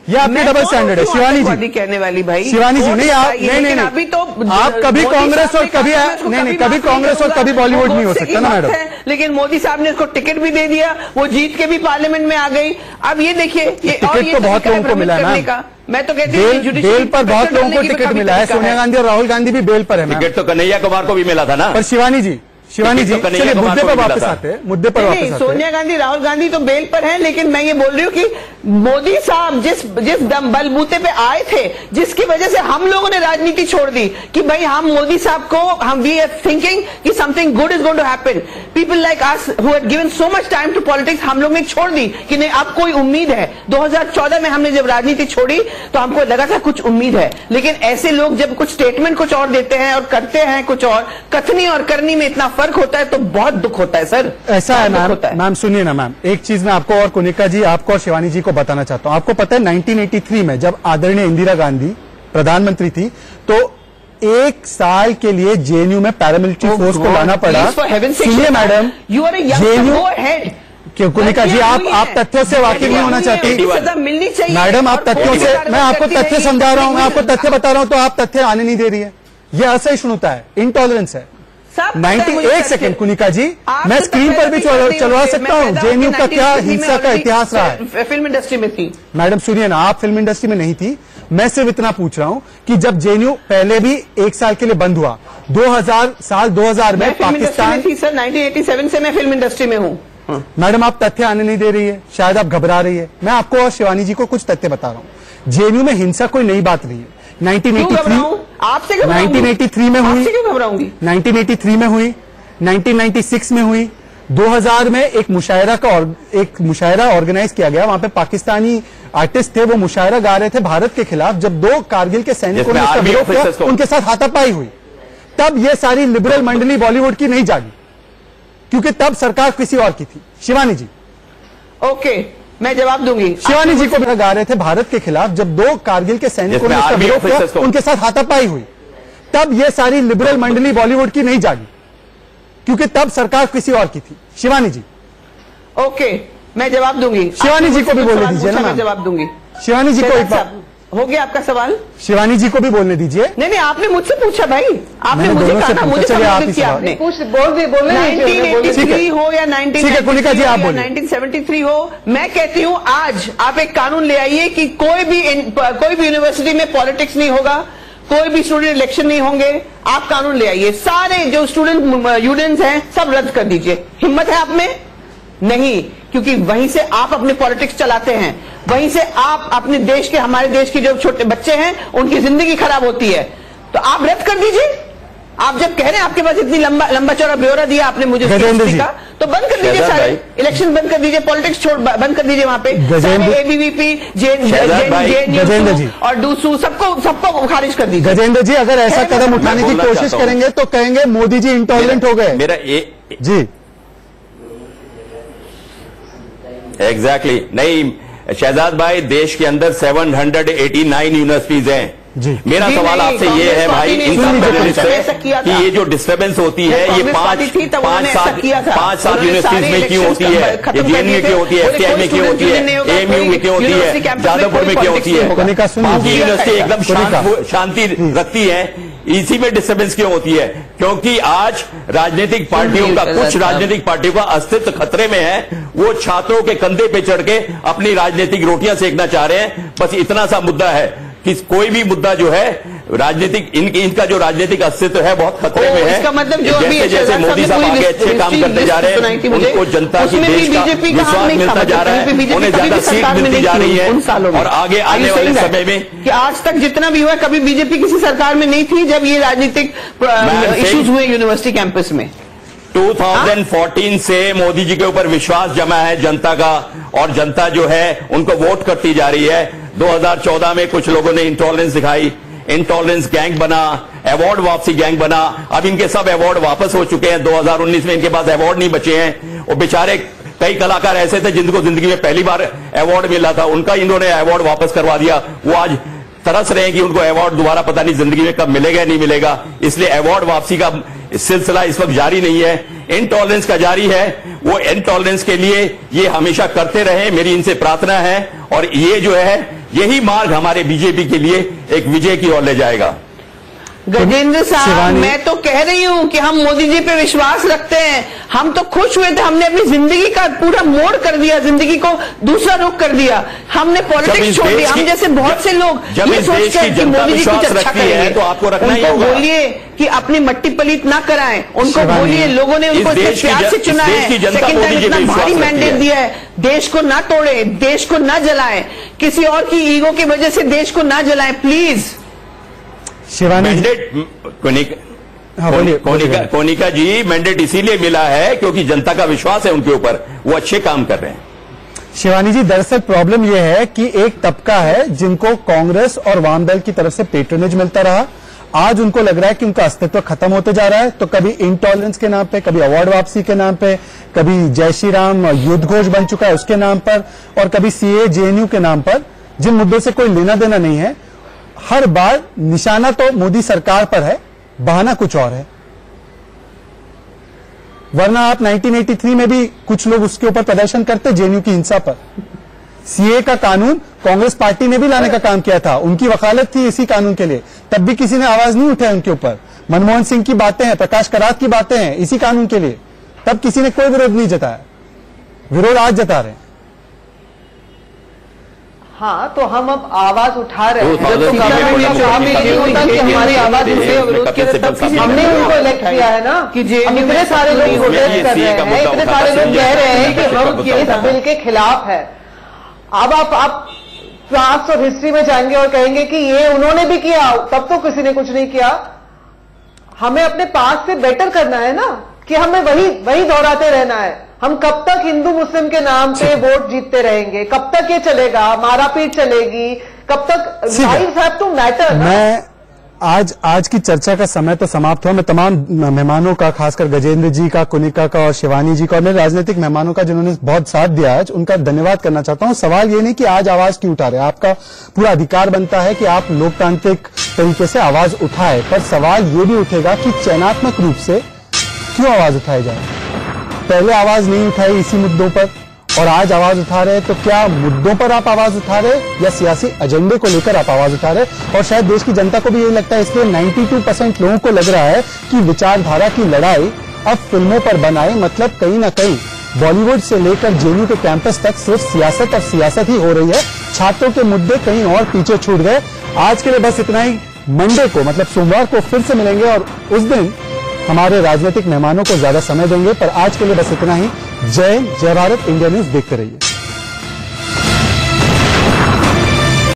ये आपके डबल स्टैंडर्ड है। शिवानी जी कहने वाली भाई, शिवानी जी नहीं, आप नहीं, अभी तो आप कभी कांग्रेस और कभी नहीं, कभी कांग्रेस और कभी बॉलीवुड नहीं हो सकता ना मैडम। लेकिन मोदी साहब ने उसको टिकट भी दे दिया, वो जीत के भी पार्लियामेंट में आ गई। अब ये देखिए, टिकट तो बहुत लोगों को मिला है ना। मैं तो कहती हूँ बेल पर बहुत लोगों को टिकट मिला है। सोनिया गांधी और राहुल गांधी भी बेल पर है। टिकट तो कन्हैया कुमार को भी मिला था ना। पर शिवानी जी चलिए मुद्दे पर वापस आते हैं, मुद्दे पर वापस आते हैं। सोनिया गांधी राहुल गांधी तो बेल पर हैं, लेकिन मैं ये बोल रही हूँ कि मोदी साहब जिस दम बलबूते पे आए थे, जिसकी वजह से हम लोगों ने राजनीति छोड़ दी कि भाई हम मोदी साहब को हम वी आर थिंकिंग कि something good is going to happen. People like us who had given so much time to politics, हम लोग ने छोड़ दी कि नहीं अब कोई उम्मीद है। 2014 में हमने जब राजनीति छोड़ी तो हमको लगा था कुछ उम्मीद है, लेकिन ऐसे लोग जब कुछ स्टेटमेंट कुछ और देते हैं और करते हैं कुछ और, कथनी और करनी में इतना फर्क होता है तो बहुत दुख होता है सर। ऐसा है मैम, सुनिए ना मैम, एक चीज मैं आपको और कुनिका जी, आपको और शिवानी जी को बताना चाहता हूं। आपको पता है 1983 में जब आदरणीय इंदिरा गांधी प्रधानमंत्री थी, तो 1 साल के लिए जेएनयू में पैरामिलिट्री फोर्स को लाना पड़ा। सुनिए मैडम, जेएनयू क्यों कुनिका जी, आप तथ्यों से वाकिफ नहीं होना चाहती मिलनी चाहिए मैडम। आप तथ्यों से, मैं आपको तथ्य समझा रहा हूं, मैं आपको तथ्य बता रहा हूं, तो आप तथ्य आने नहीं दे रही है। यह असहिष्णुता है, इंटॉलरेंस है। 91 सेकेंड कुनिका जी, मैं स्क्रीन पर भी चलवा सकता हूं जेएनयू का क्या हिंसा का इतिहास रहा है। फिल्म इंडस्ट्री में थी मैडम, सुनिए ना, आप फिल्म इंडस्ट्री में नहीं थी। मैं सिर्फ इतना पूछ रहा हूं कि जब जेएनयू पहले भी 1 साल के लिए बंद हुआ, 2000 में पाकिस्तान थी सर। 1987 से मैं फिल्म इंडस्ट्री में हूं। मैडम आप तथ्य आने नहीं दे रही है, शायद आप घबरा रही है। मैं आपको और शिवानी जी को कुछ तथ्य बता रहा हूं। जेएनयू में हिंसा कोई नई बात नहीं है। 1983 में हुई, 1983 में हुई, 1996 में हुई, 2000 में एक मुशायरा ऑर्गेनाइज किया गया। वहां पे पाकिस्तानी आर्टिस्ट थे, वो मुशायरा गा रहे थे भारत के खिलाफ। जब 2 कारगिल के सैनिकों ने उसका विरोध किया, उनके साथ हाथापाई हुई। तब ये सारी लिबरल मंडली बॉलीवुड की नहीं जागी, क्योंकि तब सरकार किसी और की थी। शिवानी जी ओके, मैं जवाब दूंगी। शिवानी जी को गा रहे थे भारत के खिलाफ, जब 2 कारगिल के सैनिकों ने उसका विरोध किया, उनके साथ हाथापाई हुई। तब ये सारी लिबरल मंडली बॉलीवुड की नहीं जागी, क्योंकि तब सरकार किसी और की थी। शिवानी जी ओके, मैं जवाब दूंगी। शिवानी जी को भी बोलने दीजिए ना, मैं जवाब दूंगी। शिवानी जी को एक बार, हो गया आपका सवाल? शिवानी जी को भी बोलने दीजिए। नहीं, आपने मुझसे पूछा भाई, आपने मुझे कहा ना, मुझे संबोधित किया आपने। 1983 हो या 1973 हो, मैं कहती हूँ आज आप एक कानून ले आइए कि कोई भी यूनिवर्सिटी में पॉलिटिक्स नहीं होगा, कोई भी स्टूडेंट इलेक्शन नहीं होंगे। आप कानून ले आइए, सारे जो स्टूडेंट यूनियंस हैं सब रद्द कर दीजिए। हिम्मत है आप में? नहीं, क्योंकि वहीं से आप अपने पॉलिटिक्स चलाते हैं, वहीं से आप अपने देश के, हमारे देश के जो छोटे बच्चे हैं उनकी जिंदगी खराब होती है। तो आप रद्द कर दीजिए। आप जब कह रहे हैं आपके पास इतनी लंबा चौड़ा ब्यौरा दिया आपने मुझे का, तो बंद कर दीजिए सारे इलेक्शन, बंद कर दीजिए, पॉलिटिक्स बंद कर दीजिए वहां पे। एबीवीपी, जेएनयू और डूसू सबको खारिज कर दीजिए। गजेंद्र जी, अगर ऐसा कदम उठाने की कोशिश करेंगे तो कहेंगे मोदी जी इंटॉलरेंट हो गए। मेरा जी एग्जैक्टली नहीं शहजाद भाई, देश के अंदर 789 यूनिवर्सिटीज हैं। मेरा सवाल आपसे ये है भाई, कि ये जो डिस्टर्बेंस होती है ये 5-7 यूनिवर्सिटीज में क्यों होती है, ये जेएनयू में क्यों होती है, एफटीआई में क्यों होती है, एएमयू में क्यों होती है, जादवपुर में क्यों होती है? बाकी यूनिवर्सिटी एकदम शांति रखती है, इसी में डिस्टर्बेंस क्यों होती है? क्योंकि आज राजनीतिक पार्टियों का, कुछ राजनीतिक पार्टियों का अस्तित्व खतरे में है। वो छात्रों के कंधे पे चढ़ के अपनी राजनीतिक रोटियां सेकना चाह रहे हैं। बस इतना सा मुद्दा है कि कोई भी मुद्दा जो है राजनीतिक, इनका जो राजनीतिक अस्तित्व है बहुत खतरे में है। इसका मतलब जो जैसे मोदी साहब आगे अच्छे काम करते जा रहे हैं, उनको जनता की, देश का विश्वास मिलता जा रहा है, उन्हें ज्यादा सीट मिलती जा रही है, और आगे आने वाले समय में कि आज तक जितना भी हुआ कभी बीजेपी किसी सरकार में नहीं थी जब ये राजनीतिक इश्यूज हुए यूनिवर्सिटी कैंपस में। 2014 से मोदी जी के ऊपर विश्वास जमा है जनता का, और जनता जो है उनको वोट करती जा रही है। 2014 में कुछ लोगों ने इंटॉलरेंस दिखाई, इंटॉलरेंस गैंग बना, अवार्ड वापसी गैंग बना। अब इनके सब अवार्ड वापस हो चुके हैं। 2019 में इनके पास अवार्ड नहीं बचे हैं। और बेचारे कई कलाकार ऐसे थे जिनको जिंदगी में पहली बार अवार्ड मिला था, उनका इन्होंने अवार्ड वापस करवा दिया। वो आज तरस रहे हैं कि उनको अवार्ड दोबारा पता नहीं जिंदगी में कब मिलेगा नहीं मिलेगा। इसलिए अवार्ड वापसी का सिलसिला इस वक्त जारी नहीं है, इनटॉलरेंस का जारी है। वो इनटॉलरेंस के लिए ये हमेशा करते रहे, मेरी इनसे प्रार्थना है। और ये जो है यही मार्ग हमारे बीजेपी के लिए एक विजय की ओर ले जाएगा। गजेंद्र साहब, मैं तो कह रही हूँ कि हम मोदी जी पे विश्वास रखते हैं। हम तो खुश हुए थे, हमने अपनी जिंदगी का पूरा मोड़ कर दिया, जिंदगी को दूसरा रुख कर दिया, हमने पॉलिटिक्स छोड़ दिया। हम जैसे बहुत से लोग ये सोचते हैं कि मोदी जी कुछ अच्छा करेंगे, तो आपको रखना ही उनको होगा। बोलिए कि अपनी मट्टी पलित ना कराएं, उनको बोलिए लोगों ने उनको प्यार से चुना है, सेकंड टाइम इतना भारी मैंडेट दिया है, देश को ना तोड़े, देश को ना जलाएं, किसी और की ईगो की वजह से देश को ना जलाएं please. Shivani mandate Konika ji, mandate इसीलिए मिला है क्योंकि जनता का विश्वास है उनके ऊपर, वो अच्छे काम कर रहे हैं। शिवानी जी, दरअसल प्रॉब्लम यह है कि एक तबका है जिनको कांग्रेस और वाम दल की तरफ से पेट्रोनेज मिलता रहा, आज उनको लग रहा है कि उनका अस्तित्व खत्म होते जा रहा है। तो कभी इंटॉलरेंस के नाम पे, कभी अवार्ड वापसी के नाम पे, कभी जय श्री राम युद्ध घोष बन चुका है उसके नाम पर, और कभी सीए जेएनयू के नाम पर, जिन मुद्दों से कोई लेना देना नहीं है। हर बार निशाना तो मोदी सरकार पर है, बहाना कुछ और है। वरना आप 1983 में भी कुछ लोग उसके ऊपर प्रदर्शन करते जेएनयू की हिंसा पर। सीए का कानून कांग्रेस पार्टी ने भी लाने का काम किया था, उनकी वकालत थी इसी कानून के लिए, तब भी किसी ने आवाज नहीं उठाई उनके ऊपर। मनमोहन सिंह की बातें हैं, प्रकाश करात की बातें हैं इसी कानून के लिए, तब किसी ने कोई विरोध नहीं जताया। विरोध आज जता रहे हैं। हाँ, तो हम अब आवाज उठा रहे हैं। हमारी आवाज हमने उनको इलेक्ट किया है ना, कि इतने सारे लोग प्रोटेस्ट कर रहे हैं, इतने सारे लोग कह रहे हैं कि हम इस बिल के खिलाफ है। अब आप पास्ट और हिस्ट्री में जाएंगे और कहेंगे कि ये उन्होंने भी किया, तब तो किसी ने कुछ नहीं किया। हमें अपने पास से बेटर करना है ना, कि हमें वही दोहराते रहना है। हम कब तक हिंदू मुस्लिम के नाम पे वोट जीतते रहेंगे? कब तक ये चलेगा? मारापीट चलेगी? कब तक? Lives have to matter. मैं आज की चर्चा का समय तो समाप्त हुआ। मैं तमाम मेहमानों का, खासकर गजेंद्र जी का, कुनिका का और शिवानी जी का और मेरे राजनीतिक मेहमानों का जिन्होंने बहुत साथ दिया आज, उनका धन्यवाद करना चाहता हूं। सवाल ये नहीं कि आज आवाज क्यों उठा रहे, आपका पूरा अधिकार बनता है कि आप लोकतांत्रिक तरीके से आवाज उठाए, पर सवाल ये भी उठेगा कि चयनात्मक रूप से क्यों आवाज उठाई जाए। पहले आवाज नहीं उठाई इसी मुद्दों पर और आज आवाज उठा रहे हैं, तो क्या मुद्दों पर आप आवाज उठा रहे हैं या सियासी एजेंडे को लेकर आप आवाज उठा रहे हैं? और शायद देश की जनता को भी यही लगता है, इसलिए 92% लोगों को लग रहा है कि विचारधारा की लड़ाई अब फिल्मों पर बनाए, मतलब कहीं ना कहीं बॉलीवुड से लेकर जेएनयू के कैंपस तक सिर्फ सियासत और सियासत ही हो रही है। छात्रों के मुद्दे कहीं और पीछे छूट गए। आज के लिए बस इतना ही। मंडे को मतलब सोमवार को फिर से मिलेंगे और उस दिन हमारे राजनीतिक मेहमानों को ज्यादा समय देंगे। पर आज के लिए बस इतना ही। जय हिंद, जय भारत। इंडिया न्यूज देखते रहिए।